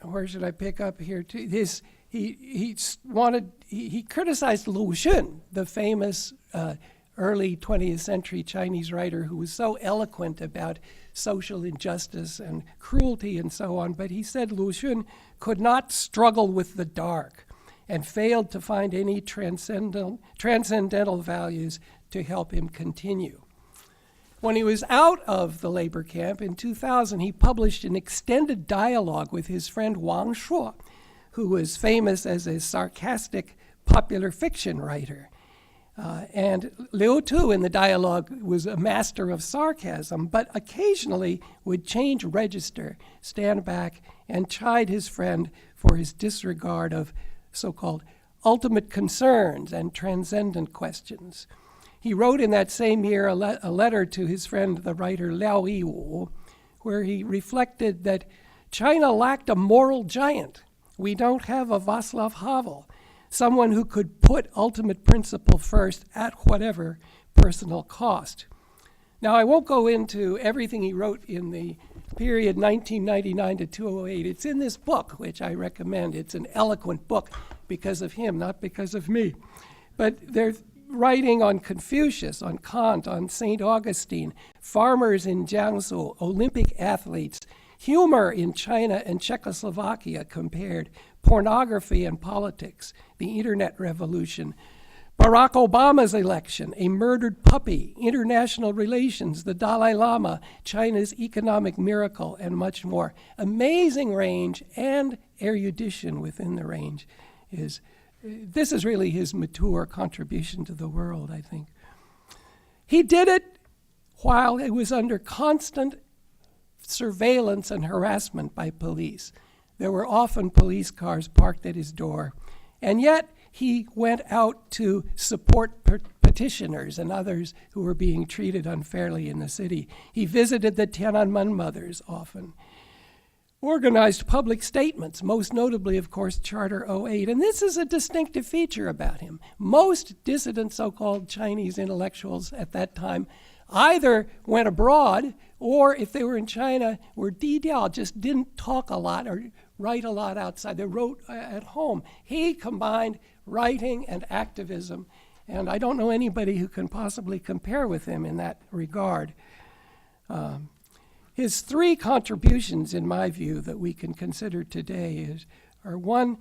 Where should I pick up here? He criticized Lu Xun, the famous early 20th century Chinese writer who was so eloquent about social injustice and cruelty and so on, but he said Lu Xun could not struggle with the dark and failed to find any transcendental values to help him continue. When he was out of the labor camp in 2000, he published an extended dialogue with his friend Wang Shuo, who was famous as a sarcastic popular fiction writer. And Liu Tu in the dialogue was a master of sarcasm, but occasionally would change register, stand back, and chide his friend for his disregard of so-called ultimate concerns and transcendent questions. He wrote in that same year a letter to his friend, the writer Liao Yiwu, where he reflected that China lacked a moral giant. We don't have a Václav Havel, someone who could put ultimate principle first at whatever personal cost. Now, I won't go into everything he wrote in the period 1999 to 2008. It's in this book, which I recommend. It's an eloquent book because of him, not because of me. But they're writing on Confucius, on Kant, on St. Augustine, farmers in Jiangsu, Olympic athletes, humor in China and Czechoslovakia compared, pornography and politics, the internet revolution, Barack Obama's election, a murdered puppy, international relations, the Dalai Lama, China's economic miracle, and much more. Amazing range and erudition within the range. This is really his mature contribution to the world, I think. He did it while he was under constant surveillance and harassment by police. There were often police cars parked at his door, and yet he went out to support petitioners and others who were being treated unfairly in the city. He visited the Tiananmen mothers often, organized public statements, most notably, of course, Charter 08. And this is a distinctive feature about him. Most dissident so-called Chinese intellectuals at that time either went abroad or, if they were in China, were didiao, just didn't talk a lot or write a lot outside. They wrote at home. He combined writing and activism, and I don't know anybody who can possibly compare with him in that regard. His three contributions, in my view, that we can consider today are one,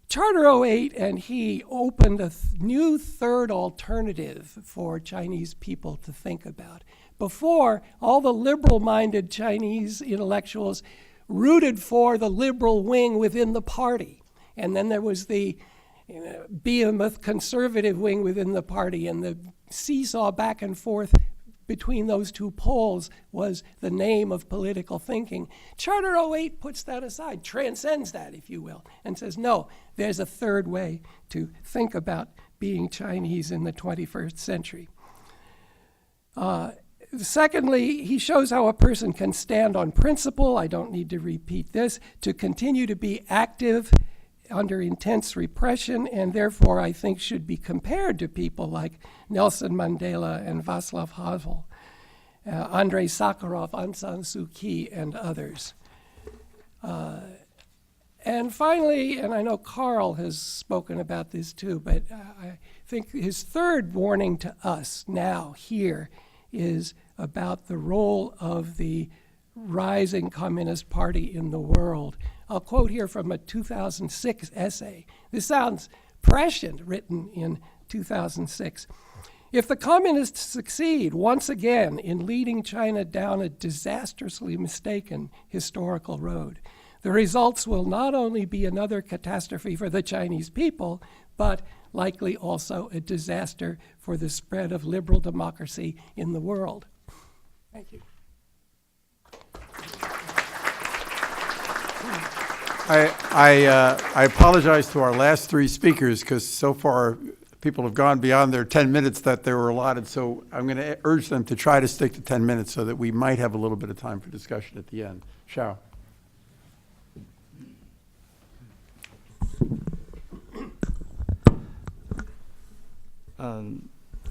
Charter 08 and he opened a new third alternative for Chinese people to think about. Before, all the liberal-minded Chinese intellectuals rooted for the liberal wing within the party. And then there was the behemoth conservative wing within the party, and the seesaw back and forth between those two poles was the name of political thinking. Charter 08 puts that aside, transcends that, if you will, and says, no, there's a third way to think about being Chinese in the 21st century. Secondly, he shows how a person can stand on principle, I don't need to repeat this, to continue to be active under intense repression, and therefore I think should be compared to people like Nelson Mandela and Václav Havel, Andrei Sakharov, Aung San Suu Kyi, and others. And finally, and I know Carl has spoken about this too, but I think his third warning to us now here is about the role of the rising Communist Party in the world. I'll quote here from a 2006 essay. This sounds prescient, written in 2006. If the communists succeed once again in leading China down a disastrously mistaken historical road, the results will not only be another catastrophe for the Chinese people, but likely also a disaster for the spread of liberal democracy in the world. Thank you. I apologize to our last three speakers because so far people have gone beyond their 10 minutes that they were allotted. So I'm going to urge them to try to stick to 10 minutes so that we might have a little bit of time for discussion at the end. Xiao.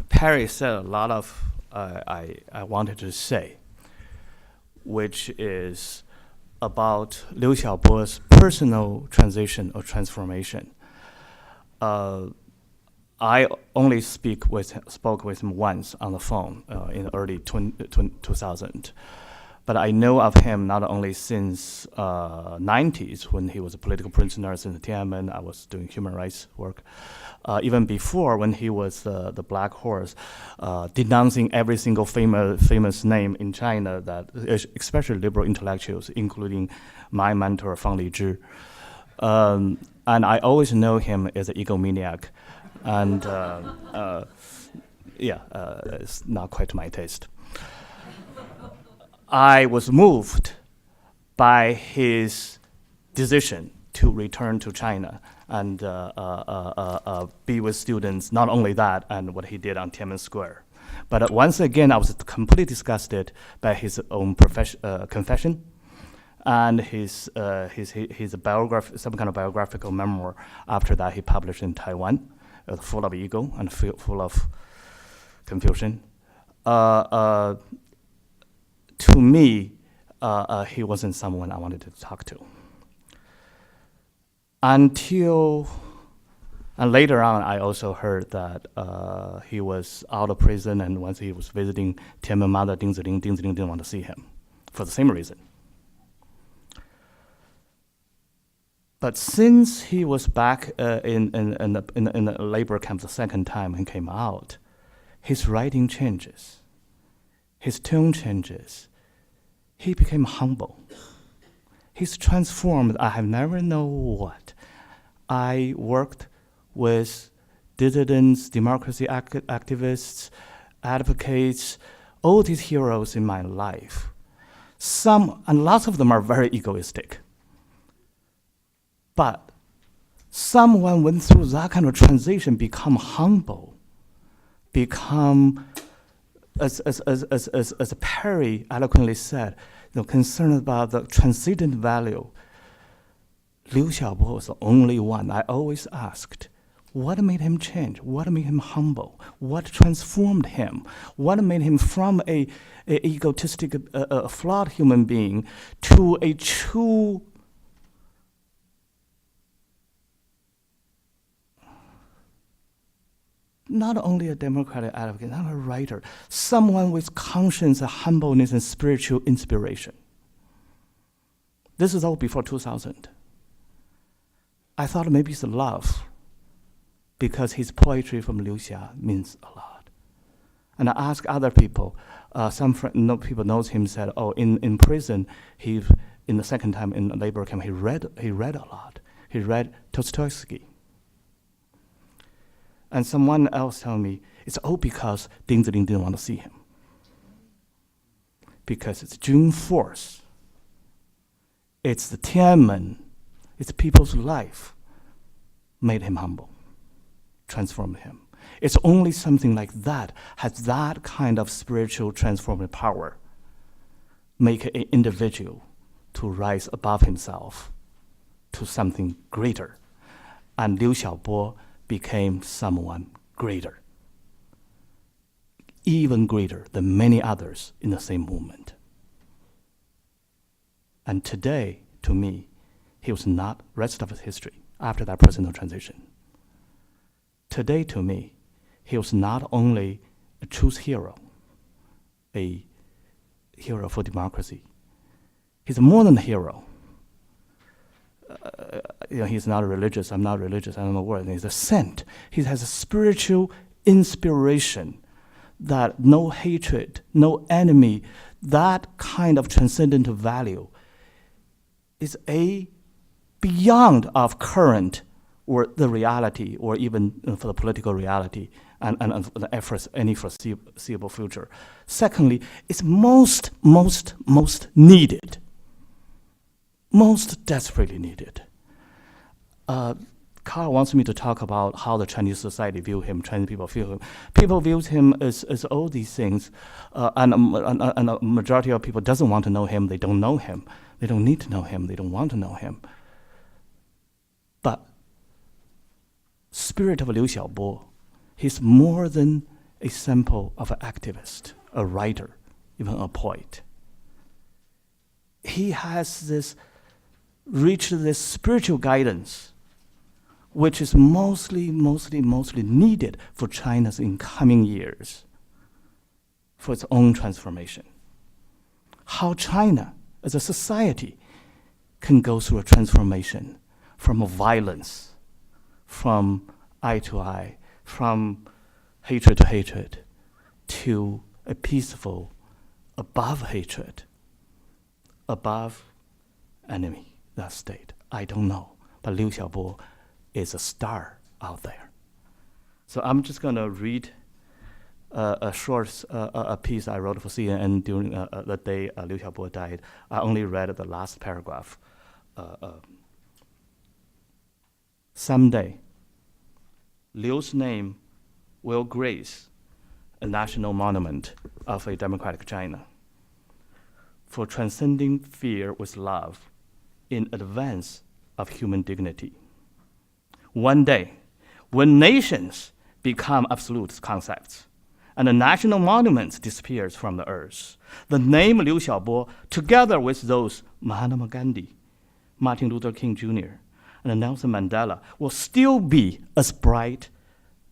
Perry said a lot of I wanted to say, which is about Liu Xiaobo's personal transition or transformation. I only spoke with him once on the phone in the early 2000. But I know of him not only since 90s when he was a political prisoner in Tiananmen. I was doing human rights work. Even before, when he was the Black Horse, denouncing every single famous name in China, that especially liberal intellectuals, including my mentor Fang Lizhi. And I always know him as an egomaniac, and it's not quite my taste. I was moved by his decision to return to China and be with students. Not only that, and what he did on Tiananmen Square. But once again, I was completely disgusted by his own confession and his biography, some kind of biographical memoir. After that, he published in Taiwan, full of ego and full of confusion. to me, he wasn't someone I wanted to talk to. And later on, I also heard that he was out of prison, and once he was visiting Tiananmen mother Ding Ziling didn't want to see him for the same reason. But since he was back in the labor camp the second time and came out, his writing changes, his tone changes. He became humble. He's transformed. I have never known what. I worked with dissidents, democracy activists, advocates, all these heroes in my life. Some, and lots of them are very egoistic. But someone went through that kind of transition, become humble, become, as Perry eloquently said, concerned about the transcendent value. Liu Xiaobo was the only one I always asked, what made him change? What made him humble? What transformed him? What made him from a egotistic, flawed human being to a true not only a democratic advocate, not a writer, someone with conscience, humbleness, and spiritual inspiration. This is all before 2000. I thought maybe it's love, because his poetry from Liu Xia means a lot. And I asked other people, people knows him, said, oh, in prison, in the second time in the labor camp, he read a lot. He read Dostoevsky. And someone else told me, it's all because Ding Ziling didn't want to see him. Because it's June 4th. It's the Tiananmen. It's people's life made him humble, transformed him. It's only something like that has that kind of spiritual transformative power, make an individual to rise above himself to something greater. And Liu Xiaobo became someone greater, even greater than many others in the same movement. And today, to me, he was not rest of his history after that personal transition. Today, to me, he was not only a true hero, a hero for democracy. He's more than a hero. He's not religious, I'm not religious, I don't know what. He's a saint. He has a spiritual inspiration that no hatred, no enemy, that kind of transcendental value is beyond of current or the reality, or even for the political reality and the efforts any foreseeable future. Secondly, it's most needed. Most desperately needed. Carl wants me to talk about how the Chinese society view him, Chinese people view him. People view him as all these things, and a majority of people doesn't want to know him, they don't know him. They don't need to know him, they don't want to know him. But spirit of Liu Xiaobo, he's more than a sample of an activist, a writer, even a poet. He has reached this spiritual guidance, which is mostly needed for China's incoming years, for its own transformation. How China, as a society, can go through a transformation from a violence, from eye to eye, from hatred to hatred, to a peaceful, above hatred, above enemy, that state. I don't know, but Liu Xiaobo is a star out there. So I'm just going to read a short a piece I wrote for CNN during the day Liu Xiaobo died. I only read the last paragraph. Someday, Liu's name will grace a national monument of a democratic China for transcending fear with love in advance of human dignity. One day, when nations become absolute concepts and the national monuments disappears from the earth, the name Liu Xiaobo, together with those Mahatma Gandhi, Martin Luther King Jr., and Nelson Mandela, will still be as bright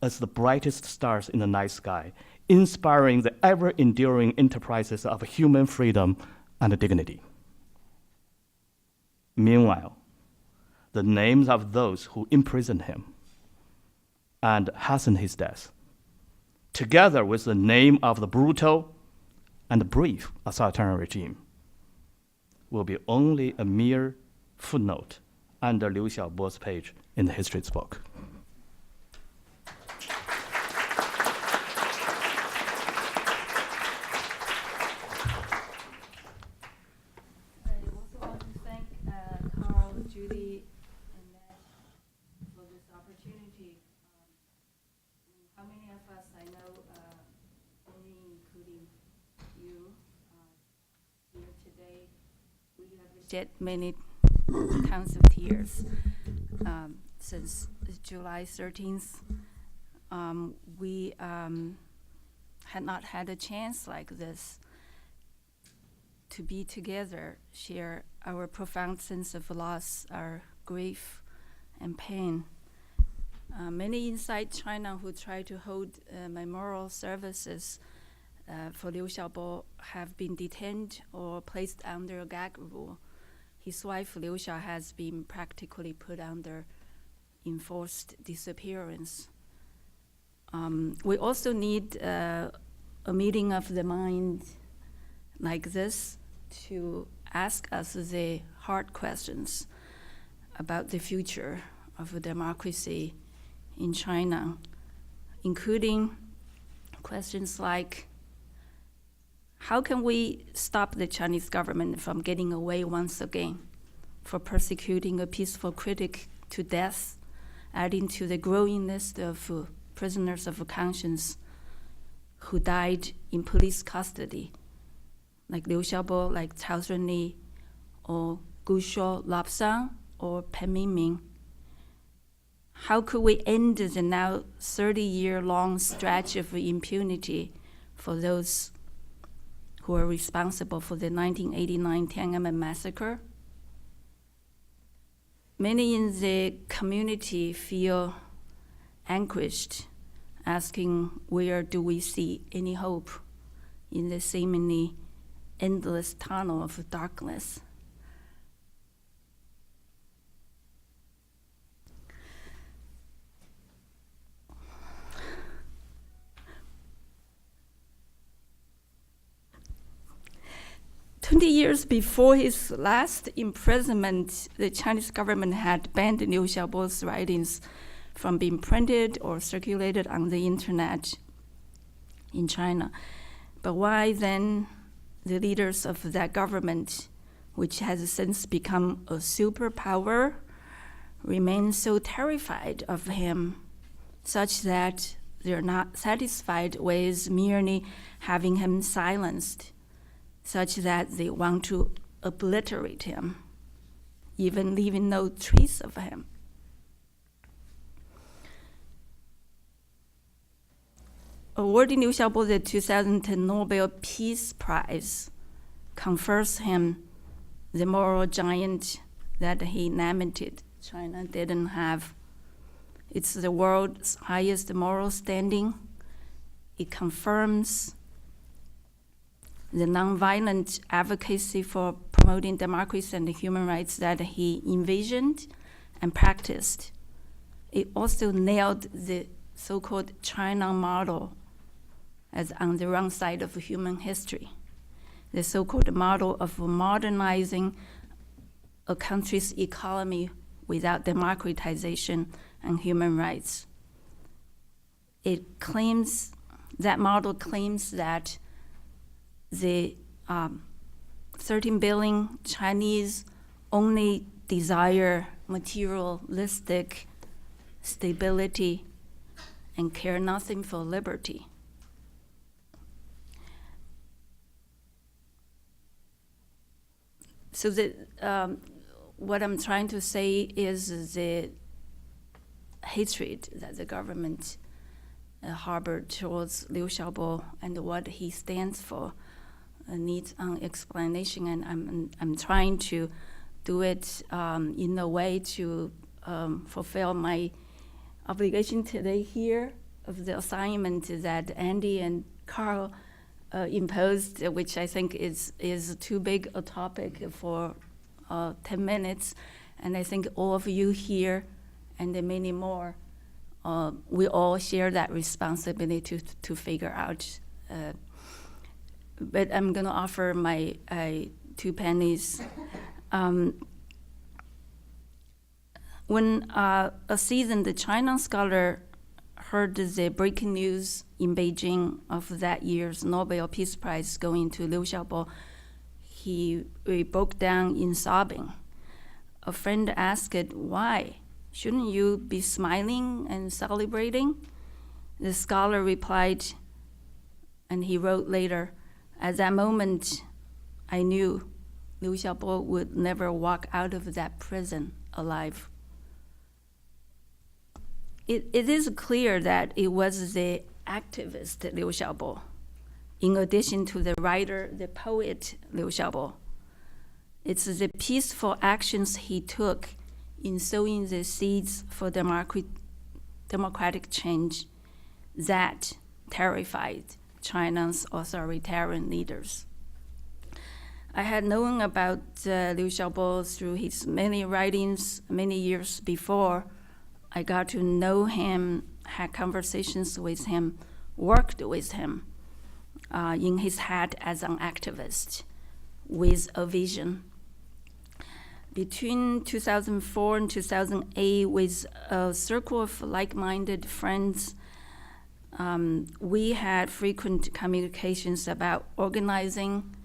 as the brightest stars in the night sky, inspiring the ever-enduring enterprises of human freedom and dignity. Meanwhile, the names of those who imprisoned him and hastened his death, together with the name of the brutal and brief authoritarian regime, will be only a mere footnote under Liu Xiaobo's page in the history's book. I also want to thank Carl, Judy, and Matt for this opportunity. How many of us I know, only including you here today, we have shed many tons of tears since July 13th. We had not had a chance like this to be together, share our profound sense of loss, our grief and pain. Many inside China who try to hold memorial services for Liu Xiaobo have been detained or placed under gag rule. His wife Liu Xia has been practically put under enforced disappearance. We also need a meeting of the mind like this to ask us the hard questions about the future of democracy in China, including questions like, how can we stop the Chinese government from getting away once again for persecuting a peaceful critic to death, adding to the growing list of prisoners of conscience who died in police custody, like Liu Xiaobo, like Cao Zhenli, or Gushuo Lobsang, or Pan Mingming? How could we end the now 30-year-long stretch of impunity for those who are responsible for the 1989 Tiananmen massacre? Many in the community feel anguished, asking, where do we see any hope in the seemingly endless tunnel of darkness? "20 years before his last imprisonment, the Chinese government had banned Liu Xiaobo's writings from being printed or circulated on the internet in China. But why then the leaders of that government, which has since become a superpower, remain so terrified of him, such that they're not satisfied with merely having him silenced, such that they want to obliterate him, even leaving no trace of him? Awarding Liu Xiaobo the 2010 Nobel Peace Prize confers him the moral giant that he lamented China didn't have. It's the world's highest moral standing. It confirms the nonviolent advocacy for promoting democracy and human rights that he envisioned and practiced. It also nailed the so-called China model as on the wrong side of human history, the so-called model of modernizing a country's economy without democratization and human rights. That model claims that the 13 billion Chinese only desire materialistic stability and care nothing for liberty. So what I'm trying to say is the hatred that the government harbored towards Liu Xiaobo and what he stands for needs an explanation, and I'm trying to do it in a way to fulfill my obligation today here of the assignment that Andy and Carl imposed, which I think is too big a topic for 10 minutes. And I think all of you here and many more, we all share that responsibility to figure out. But I'm going to offer my 2 pennies. When a seasoned China scholar heard the breaking news in Beijing of that year's Nobel Peace Prize going to Liu Xiaobo, he broke down in sobbing. A friend asked, "Why? Shouldn't you be smiling and celebrating?" The scholar replied, and he wrote later, "At that moment, I knew Liu Xiaobo would never walk out of that prison alive." It is clear that it was the activist Liu Xiaobo, in addition to the writer, the poet Liu Xiaobo. It's the peaceful actions he took in sowing the seeds for democratic change that terrified China's authoritarian leaders. I had known about Liu Xiaobo through his many writings many years before. I got to know him, had conversations with him, worked with him in his head as an activist with a vision. Between 2004 and 2008, with a circle of like-minded friends, we had frequent communications about organizing,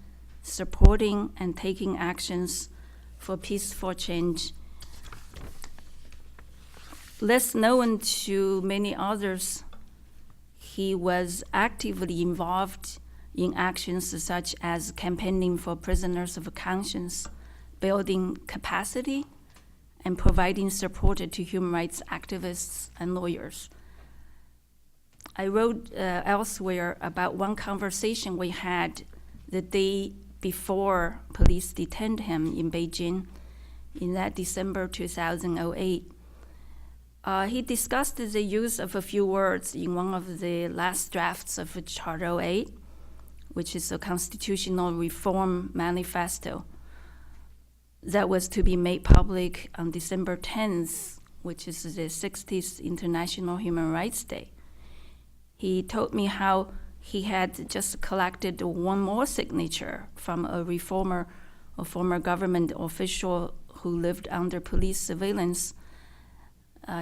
supporting, and taking actions for peaceful change. Less known to many others, he was actively involved in actions such as campaigning for prisoners of conscience, building capacity, and providing support to human rights activists and lawyers. I wrote elsewhere about one conversation we had the day before police detained him in Beijing in that December 2008. He discussed the use of a few words in one of the last drafts of Charter 08, which is a constitutional reform manifesto that was to be made public on December 10th, which is the 60th International Human Rights Day. He told me how he had just collected one more signature from a former government official who lived under police surveillance.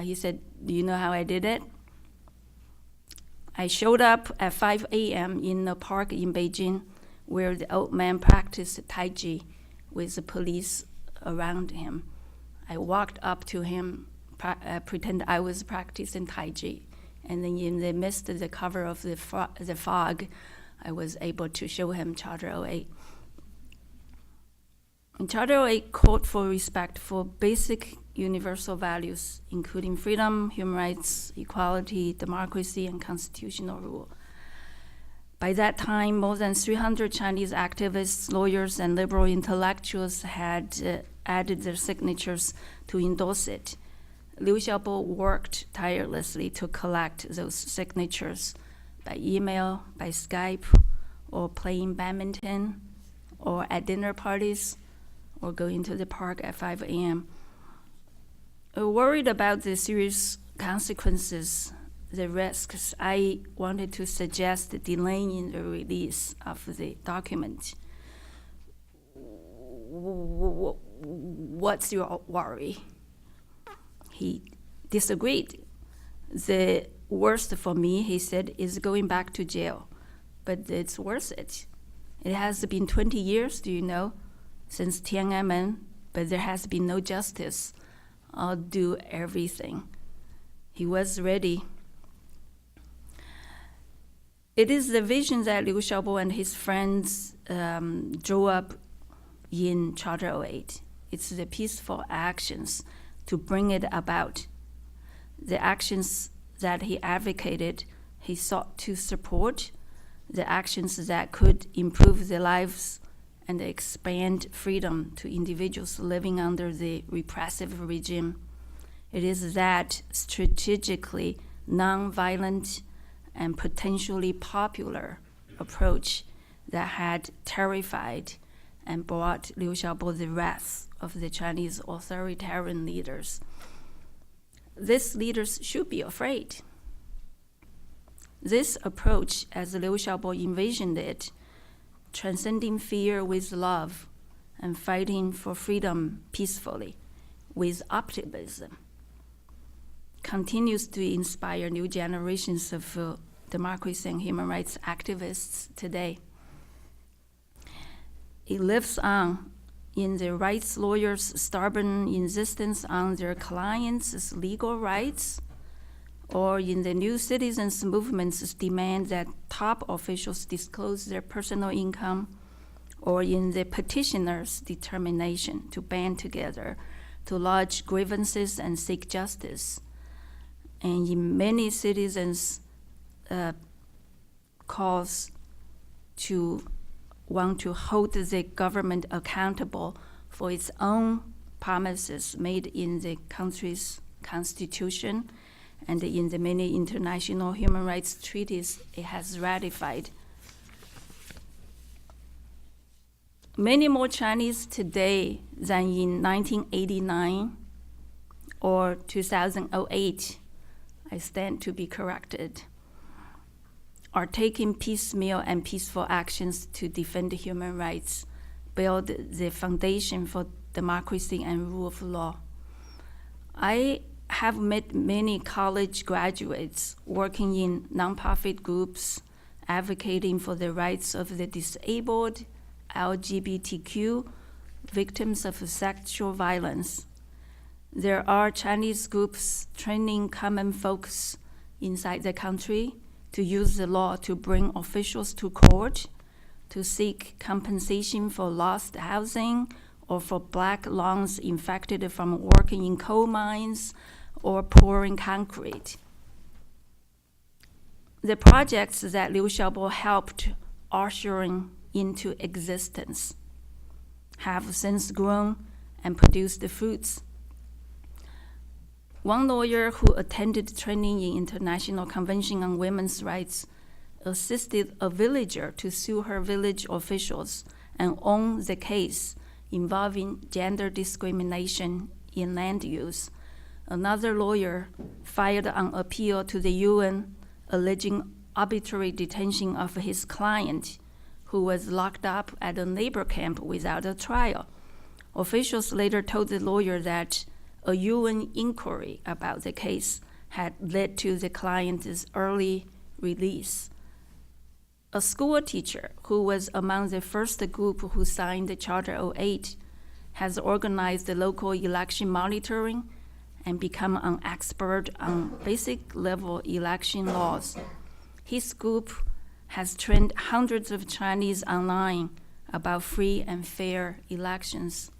He said, "Do you know how I did it? I showed up at 5 a.m. in a park in Beijing where the old man practiced Tai Chi with the police around him. I walked up to him, pretend I was practicing Tai Chi, and then in the midst of the cover of the fog, I was able to show him Charter 08. And Charter 08 called for respect for basic universal values, including freedom, human rights, equality, democracy, and constitutional rule. By that time, more than 300 Chinese activists, lawyers, and liberal intellectuals had added their signatures to endorse it. Liu Xiaobo worked tirelessly to collect those signatures by email, by Skype, or playing badminton, or at dinner parties, or going to the park at 5 a.m. Worried about the serious consequences, the risks, I wanted to suggest delaying the release of the document. What's your worry? He disagreed. The worst for me, he said, is going back to jail, but it's worth it. It has been 20 years, do you know, since Tiananmen, but there has been no justice. I'll do everything. He was ready. It is the vision that Liu Xiaobo and his friends drew up in Charter 08. It's the peaceful actions to bring it about. The actions that he advocated he sought to support the actions that could improve their lives and expand freedom to individuals living under the repressive regime. It is that strategically non-violent and potentially popular approach that had terrified and brought Liu Xiaobo the wrath of the Chinese authoritarian leaders. These leaders should be afraid. This approach, as Liu Xiaobo envisioned it, transcending fear with love and fighting for freedom peacefully with optimism, continues to inspire new generations of democracy and human rights activists today. It lives on in the rights lawyers' stubborn insistence on their clients' legal rights, or in the new citizens' movement's demand that top officials disclose their personal income, or in the petitioners' determination to band together to lodge grievances and seek justice. And in many citizens' calls to want to hold the government accountable for its own promises made in the country's constitution and in the many international human rights treaties it has ratified. Many more Chinese today than in 1989 or 2008, I stand to be corrected, are taking piecemeal and peaceful actions to defend human rights, build the foundation for democracy and rule of law. I have met many college graduates working in nonprofit groups advocating for the rights of the disabled, LGBTQ, victims of sexual violence. There are Chinese groups training common folks inside the country to use the law to bring officials to court, to seek compensation for lost housing or for black lungs infected from working in coal mines or pouring concrete. The projects that Liu Xiaobo helped ushering into existence have since grown and produced the fruits. One lawyer who attended training in International Convention on Women's Rights assisted a villager to sue her village officials and won the case involving gender discrimination in land use. Another lawyer filed an appeal to the UN alleging arbitrary detention of his client, who was locked up at a labor camp without a trial. Officials later told the lawyer that a UN inquiry about the case had led to the client's early release. A school teacher who was among the first group who signed the Charter 08 has organized the local election monitoring and become an expert on basic level election laws. His group has trained hundreds of Chinese online about free and fair elections.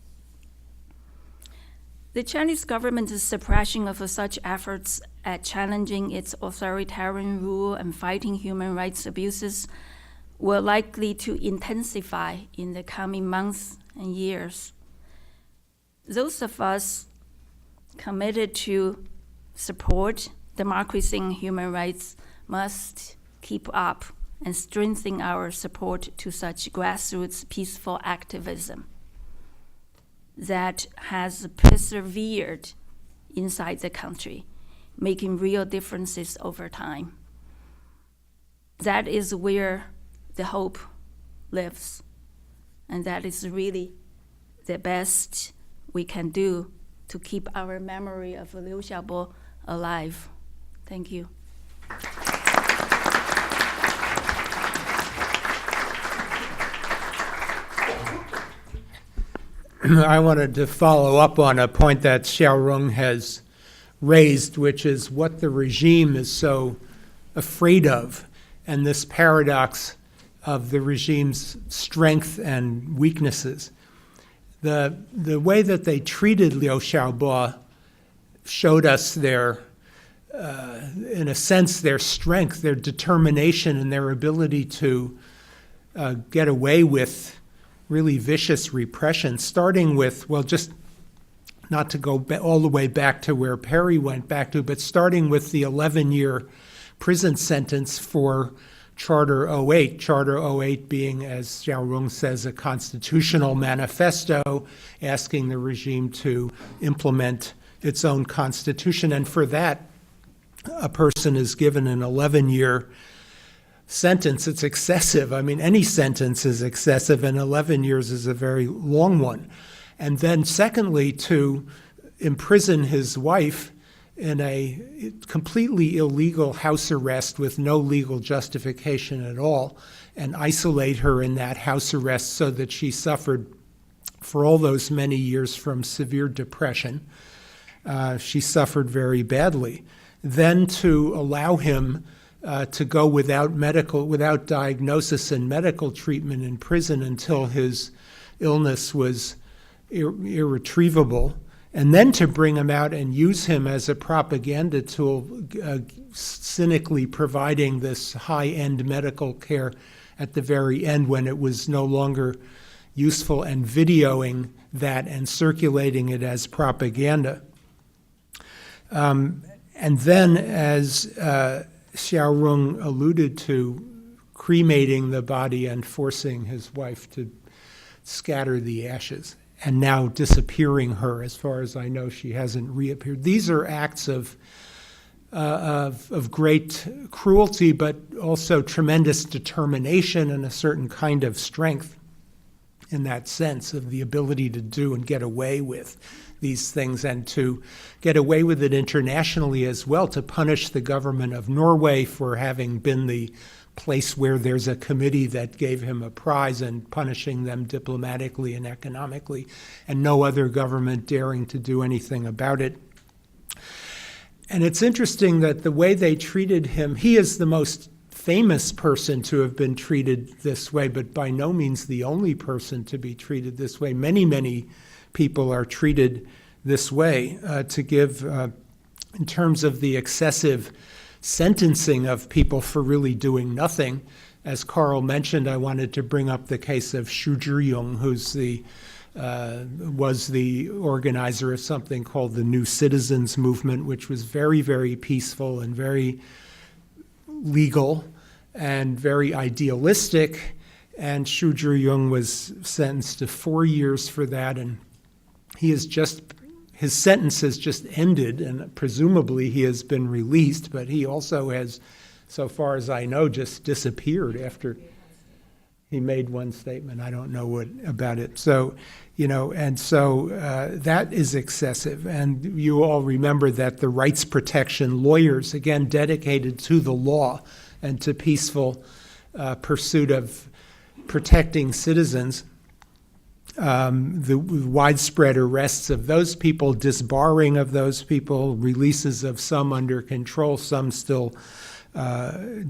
The Chinese government's suppression of such efforts at challenging its authoritarian rule and fighting human rights abuses were likely to intensify in the coming months and years. Those of us committed to support democracy and human rights must keep up and strengthen our support to such grassroots peaceful activism that has persevered inside the country, making real differences over time. That is where the hope lives, and that is really the best we can do to keep our memory of Liu Xiaobo alive. Thank you. I wanted to follow up on a point that Xiaorong has raised, which is what the regime is so afraid of, and this paradox of the regime's strength and weaknesses. The way that they treated Liu Xiaobo showed us their in a sense, their strength, their determination, and their ability to get away with really vicious repression, starting with, well, just not to go all the way back to where Perry went back to, but starting with the 11-year prison sentence for Charter 08, Charter 08 being, as Xiaorong says, a constitutional manifesto asking the regime to implement its own constitution. And for that, a person is given an 11-year sentence. It's excessive. I mean, any sentence is excessive, and 11 years is a very long one. And then secondly, to imprison his wife in a completely illegal house arrest with no legal justification at all, and isolate her in that house arrest so that she suffered for all those many years from severe depression. She suffered very badly. Then to allow him to go without diagnosis and medical treatment in prison until his illness was irretrievable, and then to bring him out and use him as a propaganda tool, cynically providing this high-end medical care at the very end when it was no longer useful, and videoing that and circulating it as propaganda. And then, as Xiaorong alluded to, cremating the body and forcing his wife to scatter the ashes, and now disappearing her. As far as I know, she hasn't reappeared. These are acts of great cruelty, but also tremendous determination and a certain kind of strength in that sense of the ability to do and get away with these things, and to get away with it internationally as well, to punish the government of Norway for having been the place where there's a committee that gave him a prize, and punishing them diplomatically and economically, and no other government daring to do anything about it. And it's interesting that the way they treated him, he is the most famous person to have been treated this way, but by no means the only person to be treated this way. Many, many people are treated this way, to give, in terms of the excessive sentencing of people for really doing nothing. As Carl mentioned, I wanted to bring up the case of Xu Zhiyong, who's was the organizer of something called the New Citizens Movement, which was very, very peaceful and very legal and very idealistic. And Xu Zhiyong was sentenced to 4 years for that, and his sentence has just ended, and presumably he has been released, but he also has, so far as I know, just disappeared after he made one statement. I don't know what about it. So, that is excessive. And you all remember that the rights protection lawyers, again, dedicated to the law and to peaceful pursuit of protecting citizens, the widespread arrests of those people, disbarring of those people, releases of some under control, some still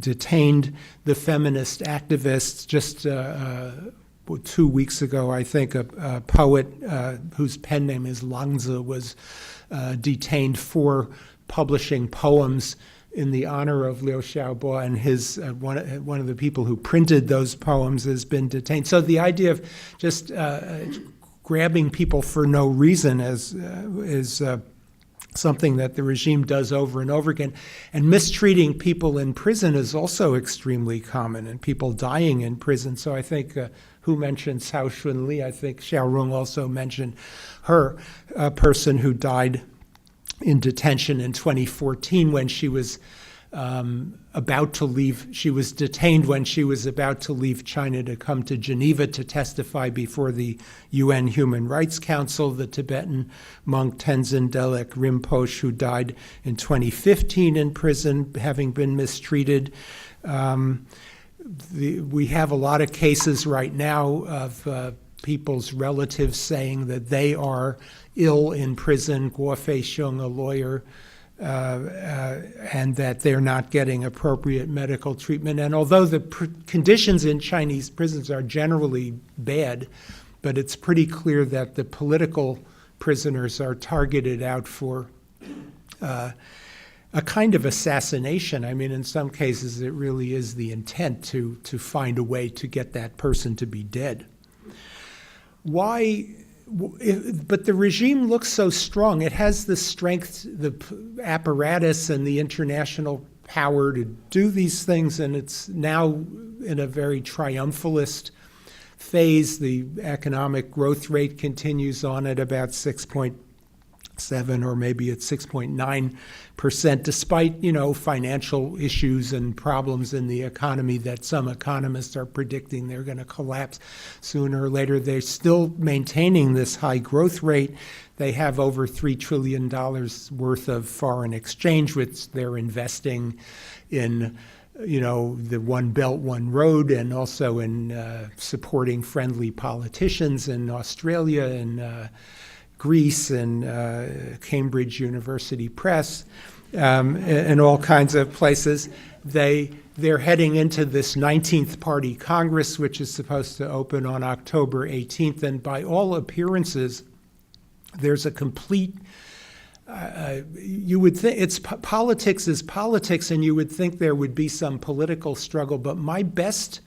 detained. The feminist activists, just 2 weeks ago, I think, a poet whose pen name is Langzi was detained for publishing poems in the honor of Liu Xiaobo, and his one of the people who printed those poems has been detained. So the idea of just grabbing people for no reason is something that the regime does over and over again. And mistreating people in prison is also extremely common, and people dying in prison. So I think, who mentioned Cao Shunli? I think Xiaorong also mentioned her, a person who died in detention in 2014 when she was about to leave. She was detained when she was about to leave China to come to Geneva to testify before the UN Human Rights Council. The Tibetan monk Tenzin Delek Rinpoche, who died in 2015 in prison, having been mistreated. We have a lot of cases right now of people's relatives saying that they are ill in prison, Guo Feixiong, a lawyer, and that they're not getting appropriate medical treatment. And although the conditions in Chinese prisons are generally bad, but it's pretty clear that the political prisoners are targeted out for a kind of assassination. I mean, in some cases, it really is the intent to find a way to get that person to be dead. Why? But the regime looks so strong. It has the strength, the apparatus, and the international power to do these things, and it's now in a very triumphalist phase. The economic growth rate continues on at about 6.7 or maybe at 6.9%, despite, financial issues and problems in the economy that some economists are predicting they're going to collapse sooner or later. They're still maintaining this high growth rate. They have over $3 trillion worth of foreign exchange, which they're investing in the One Belt, One Road, and also in supporting friendly politicians in Australia and Greece and Cambridge University Press, and all kinds of places. They're heading into this 19th Party Congress, which is supposed to open on October 18th, and by all appearances, there's a complete you would think politics is politics, and you would think there would be some political struggle, but my best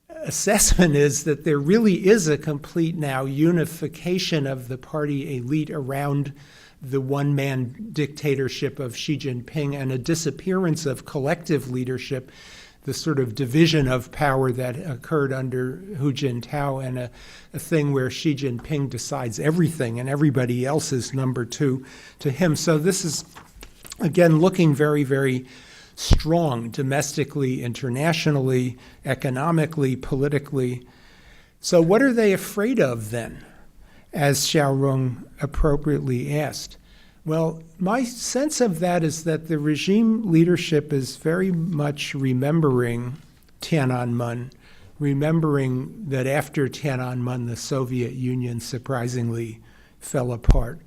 assessment is that there really is a complete now unification of the party elite around the one-man dictatorship of Xi Jinping and a disappearance of collective leadership, the sort of division of power that occurred under Hu Jintao, and a thing where Xi Jinping decides everything and everybody else is number two to him. So this is, again, looking very, very strong domestically, internationally, economically, politically. So what are they afraid of then, as Xiaorong appropriately asked? Well, my sense of that is that the regime leadership is very much remembering Tiananmen, remembering that after Tiananmen, the Soviet Union surprisingly fell apart,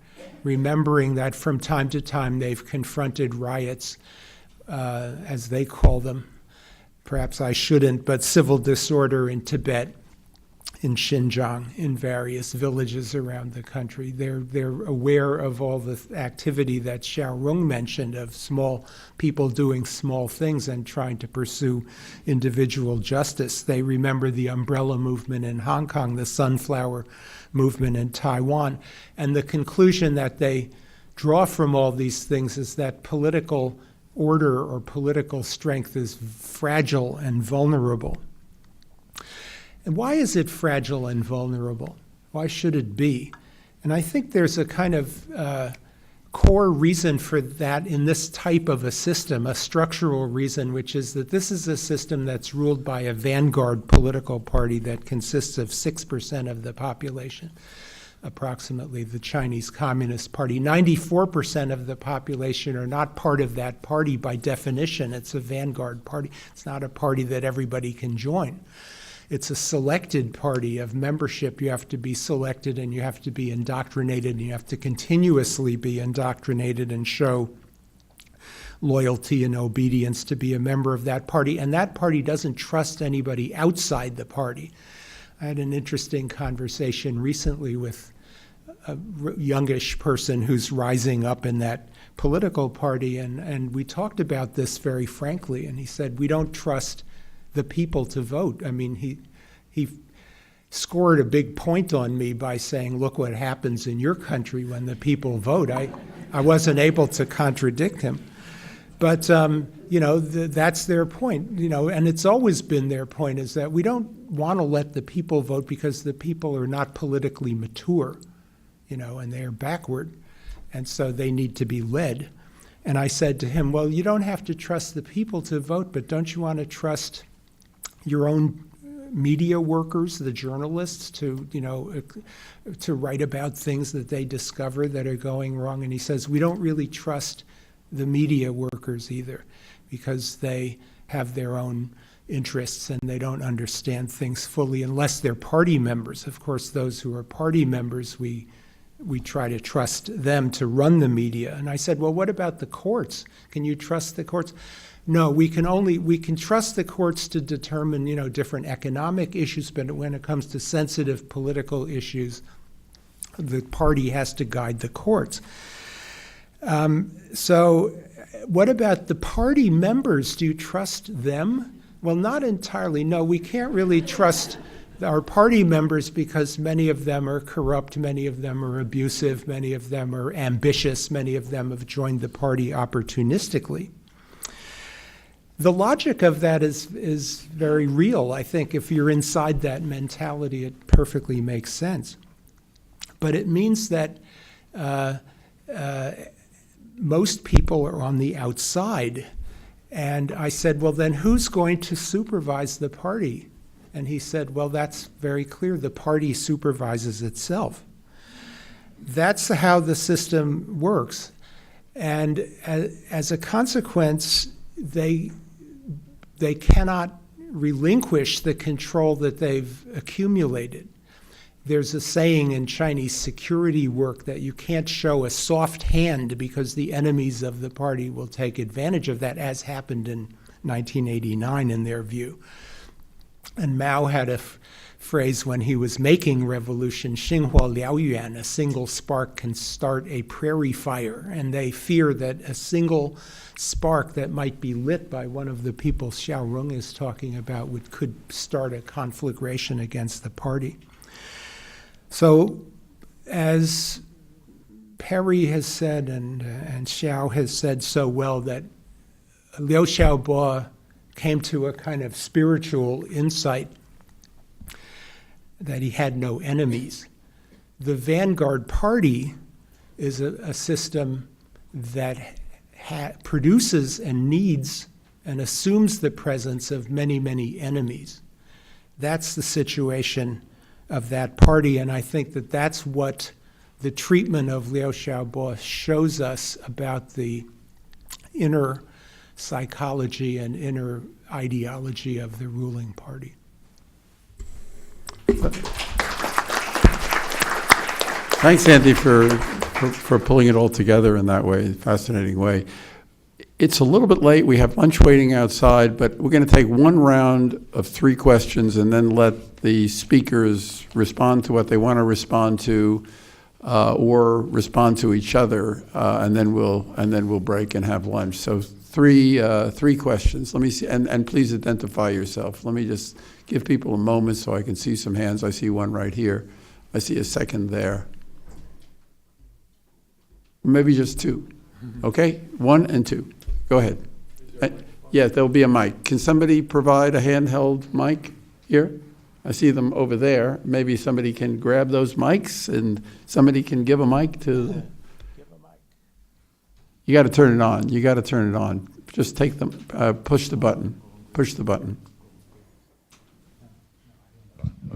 remembering that from time to time they've confronted riots, as they call them. Perhaps I shouldn't, but civil disorder in Tibet, in Xinjiang, in various villages around the country. They're aware of all the activity that Xiaorong mentioned of small people doing small things and trying to pursue individual justice. They remember the umbrella movement in Hong Kong, the sunflower movement in Taiwan. And the conclusion that they draw from all these things is that political order or political strength is fragile and vulnerable. And why is it fragile and vulnerable? Why should it be? And I think there's a kind of core reason for that in this type of a system, a structural reason, which is that this is a system that's ruled by a vanguard political party that consists of 6% of the population, approximately, the Chinese Communist Party. 94% of the population are not part of that party by definition. It's a vanguard party. It's not a party that everybody can join. It's a selected party of membership. You have to be selected and you have to be indoctrinated and you have to continuously be indoctrinated and show loyalty and obedience to be a member of that party. And that party doesn't trust anybody outside the party. I had an interesting conversation recently with a youngish person who's rising up in that political party, and we talked about this very frankly, and he said, we don't trust the people to vote. I mean, he scored a big point on me by saying, look what happens in your country when the people vote. I wasn't able to contradict him. But, that's their point, and it's always been their point, is that we don't want to let the people vote because the people are not politically mature, and they're backward, and so they need to be led. And I said to him, well, you don't have to trust the people to vote, but don't you want to trust your own media workers, the journalists, to write about things that they discover that are going wrong? And he says, we don't really trust the media workers either, because they have their own interests and they don't understand things fully unless they're party members. Of course, those who are party members, we try to trust them to run the media. And I said, well, what about the courts? Can you trust the courts? No, we can trust the courts to determine, different economic issues, but when it comes to sensitive political issues, the party has to guide the courts. So what about the party members? Do you trust them? Well, not entirely. No, we can't really trust our party members because many of them are corrupt, many of them are abusive, many of them are ambitious, many of them have joined the party opportunistically. The logic of that is very real. I think if you're inside that mentality, it perfectly makes sense. But it means that most people are on the outside. And I said, well, then who's going to supervise the party? And he said, well, that's very clear. The party supervises itself. That's how the system works. And as a consequence, they cannot relinquish the control that they've accumulated. There's a saying in Chinese security work that you can't show a soft hand because the enemies of the party will take advantage of that, as happened in 1989 in their view. And Mao had a phrase when he was making revolution, 星火燎原, a single spark can start a prairie fire. And they fear that a single spark that might be lit by one of the people Xiao Rong is talking about could start a conflagration against the party. So, as Perry has said and Xiao has said so well, that Liu Xiaobo came to a kind of spiritual insight that he had no enemies. The Vanguard Party is a system that produces and needs and assumes the presence of many, many enemies. That's the situation of that party, and I think that that's what the treatment of Liu Xiaobo shows us about the inner psychology and inner ideology of the ruling party. Thanks, Andy, for pulling it all together in that way, fascinating way. It's a little bit late. We have lunch waiting outside, but we're going to take one round of 3 questions and then let the speakers respond to what they want to respond to, or respond to each other, and then we'll break and have lunch. So 3 questions. Let me see, and please identify yourself. Let me just give people a moment so I can see some hands. I see one right here. I see a second there. Maybe just 2. Okay, 1 and 2. Go ahead. Yeah, there'll be a mic. Can somebody provide a handheld mic here? I see them over there. Maybe somebody can grab those mics and somebody can give a mic to. You got to turn it on. You got to turn it on. Just take them, push the button. Push the button.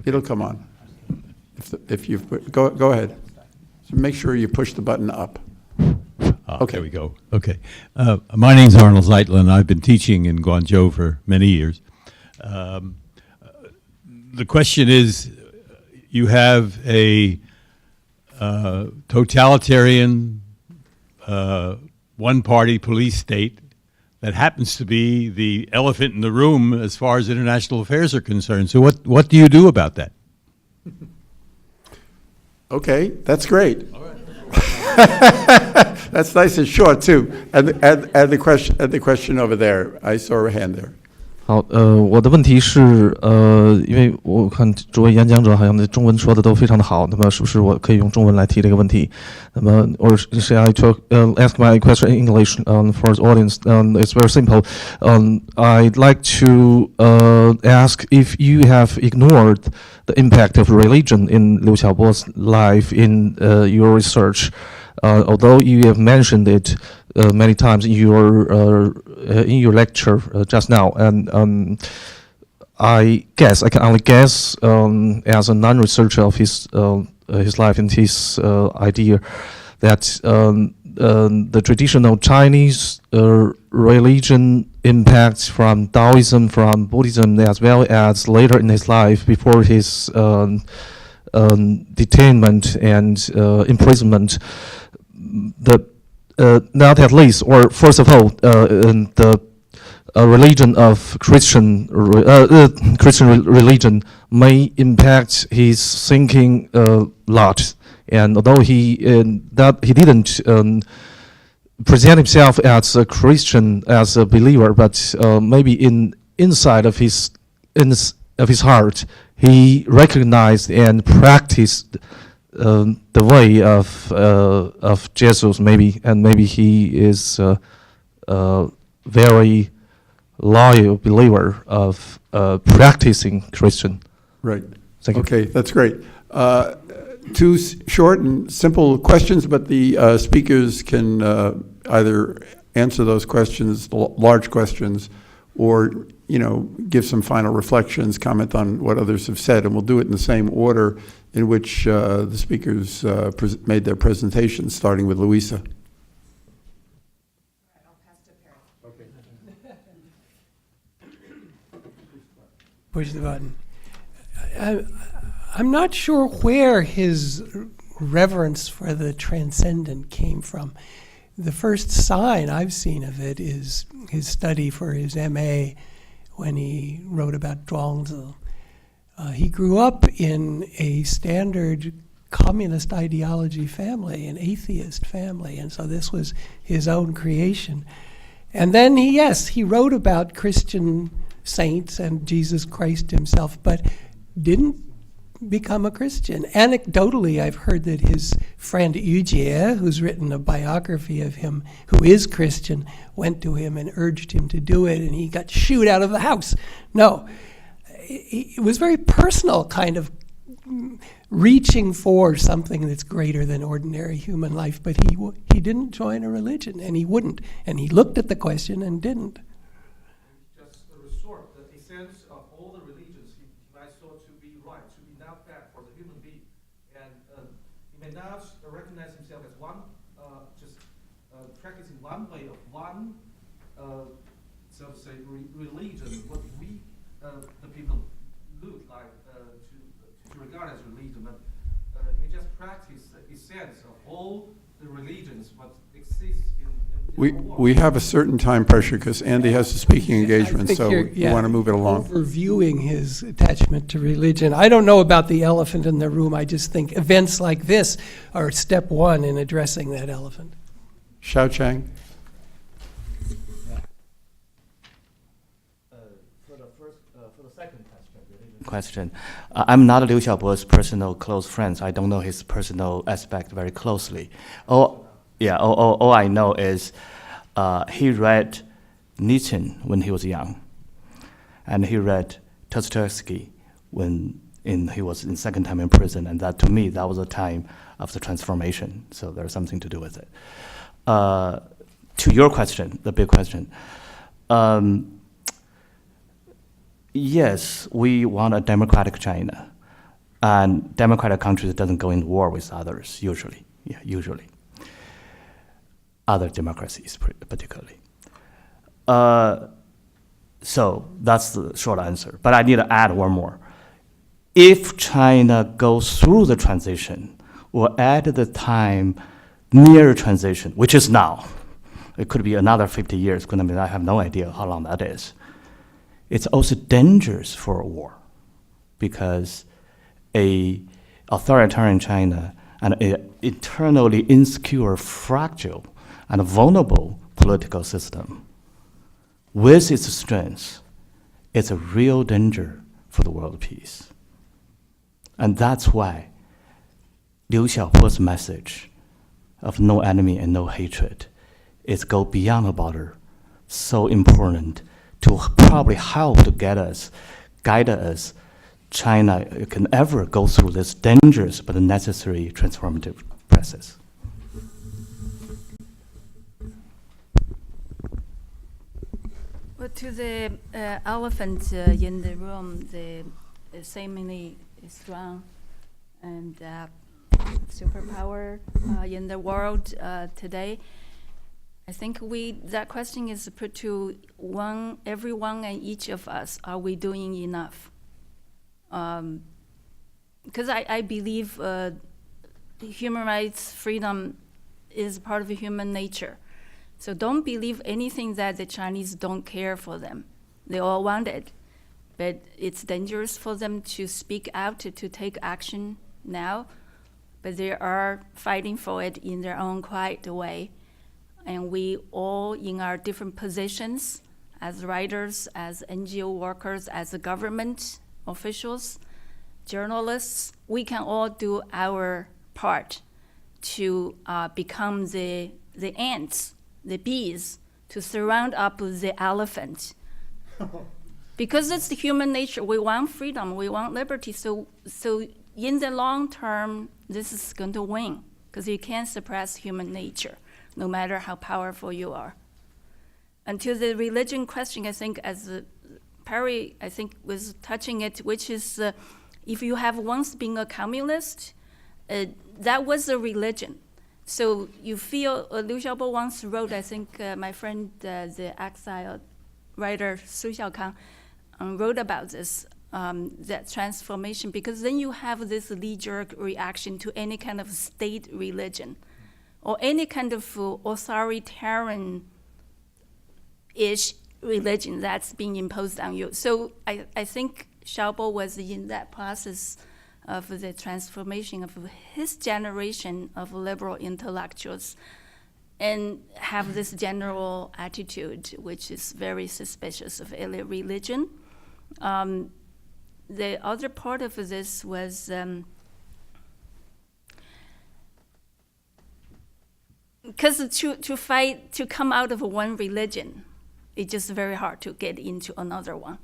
It'll come on. If you go ahead. So make sure you push the button up. Okay. There we go. Okay. My name's Arnold Zeitlin. I've been teaching in Guangzhou for many years. The question is, you have a totalitarian, one-party police state that happens to be the elephant in the room as far as international affairs are concerned. So what do you do about that? Okay, that's great. All right. That's nice and short too. And the question over there, I saw a hand there. 好，我的问题是，因为我看诸位演讲者好像中文说的都非常的好，那么是不是我可以用中文来提这个问题？那么，or shall I ask my question in English for the audience? It's very simple. I'd like to ask if you have ignored the impact of religion in Liu Xiaobo's life in your research, although you have mentioned it many times in your lecture just now, and I can only guess as a non-researcher of his life and his idea that the traditional Chinese religion impacts from Taoism, from Buddhism, as well as later in his life before his detainment and imprisonment, not at least, or first of all, the religion of Christian religion may impact his thinking a lot. And although he didn't present himself as a Christian, as a believer, but maybe inside of his heart, he recognized and practiced the way of Jesus, maybe, and maybe he is a very loyal believer of practicing Christian. Right. Thank you. Okay, that's great. Two short and simple questions, but the speakers can either answer those questions, large questions, or give some final reflections, comment on what others have said, and we'll do it in the same order in which the speakers made their presentations, starting with Louisa. Push the button. I'm not sure where his reverence for the transcendent came from. The first sign I've seen of it is his study for his MA when he wrote about Zhuangzi. He grew up in a standard communist ideology family, an atheist family, and so this was his own creation. And then he wrote about Christian saints and Jesus Christ himself, but didn't become a Christian. Anecdotally, I've heard that his friend Yu Jie, who's written a biography of him, who is Christian, went to him and urged him to do it, and he got shooed out of the house. No, it was very personal, kind of reaching for something that's greater than ordinary human life, but he didn't join a religion, and he wouldn't. And he looked at the question and didn't. Just a resort, the essence of all the religions he might thought to be right, to be not bad for the human being. And he may not recognize himself as one, practicing one way of one, so to say, religion, what we, the people, look like to regard as religion, but he may just practice the essence of all the religions, what exists in the world. We have a certain time pressure because Andy has a speaking engagement, so we want to move it along. Overviewing his attachment to religion. I don't know about the elephant in the room. I just think events like this are step one in addressing that elephant. Xiao Chang. For the second question, I'm not Liu Xiaobo's personal close friends. I don't know his personal aspect very closely. All I know is he read Nietzsche when he was young, and he read Dostoevsky when he was in second time in prison, and that to me that was a time of the transformation. So there's something to do with it. To your question, the big question. Yes, we want a democratic China, and democratic countries doesn't go in war with others usually. Yeah, usually. Other democracies, particularly. So that's the short answer. But I need to add one more. If China goes through the transition, or at the time near transition, which is now, it could be another 50 years. I have no idea how long that is. It's also dangerous for a war, because a authoritarian China and an internally insecure, fragile, and vulnerable political system, with its strengths, it's a real danger for the world peace. And that's why Liu Xiaobo's message of no enemy and no hatred is go beyond the border, so important to probably help to guide us, China can ever go through this dangerous but necessary transformative process. Well, to the elephant in the room, the seemingly strong and superpower in the world today, I think that question is put to everyone and each of us. Are we doing enough? Because I believe human rights, freedom is part of human nature. So don't believe anything that the Chinese don't care for them. They all want it. But it's dangerous for them to speak out, to take action now. But they are fighting for it in their own quiet way. and we all in our different positions as writers, as NGO workers, as government officials, journalists, we can all do our part to become the ants, the bees, to surround up the elephant. Because it's the human nature. We want freedom, we want liberty. So in the long term, this is going to win, because you can't suppress human nature, no matter how powerful you are. And to the religion question, I think as Perry, I think, was touching it, which is if you have once been a communist, that was a religion. So you feel, Liu Xiaobo once wrote, I think my friend, the exiled writer Su Xiaokang, wrote about this, that transformation, because then you have this knee-jerk reaction to any kind of state religion or any kind of authoritarian-ish religion that's being imposed on you. So I think Xiaobo was in that process of the transformation of his generation of liberal intellectuals and have this general attitude, which is very suspicious of any religion. The other part of this was because to fight, to come out of one religion, it's just very hard to get into another one.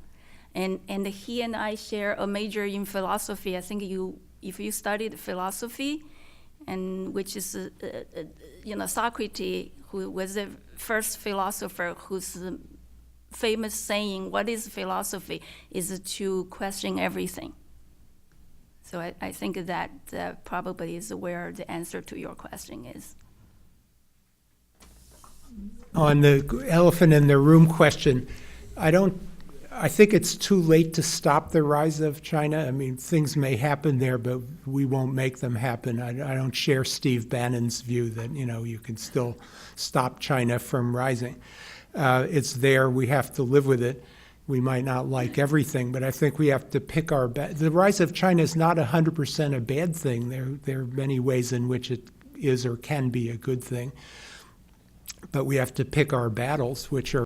And he and I share a major in philosophy. I think if you studied philosophy, and which is Socrates, who was the first philosopher, whose famous saying, "What is philosophy?" is to question everything. So I think that probably is where the answer to your question is. On the elephant in the room question, I think it's too late to stop the rise of China. I mean, things may happen there, but we won't make them happen. I don't share Steve Bannon's view that, you can still stop China from rising. It's there. We have to live with it. We might not like everything, but I think we have to pick our the rise of China is not 100% a bad thing. There are many ways in which it is or can be a good thing. But we have to pick our battles, which are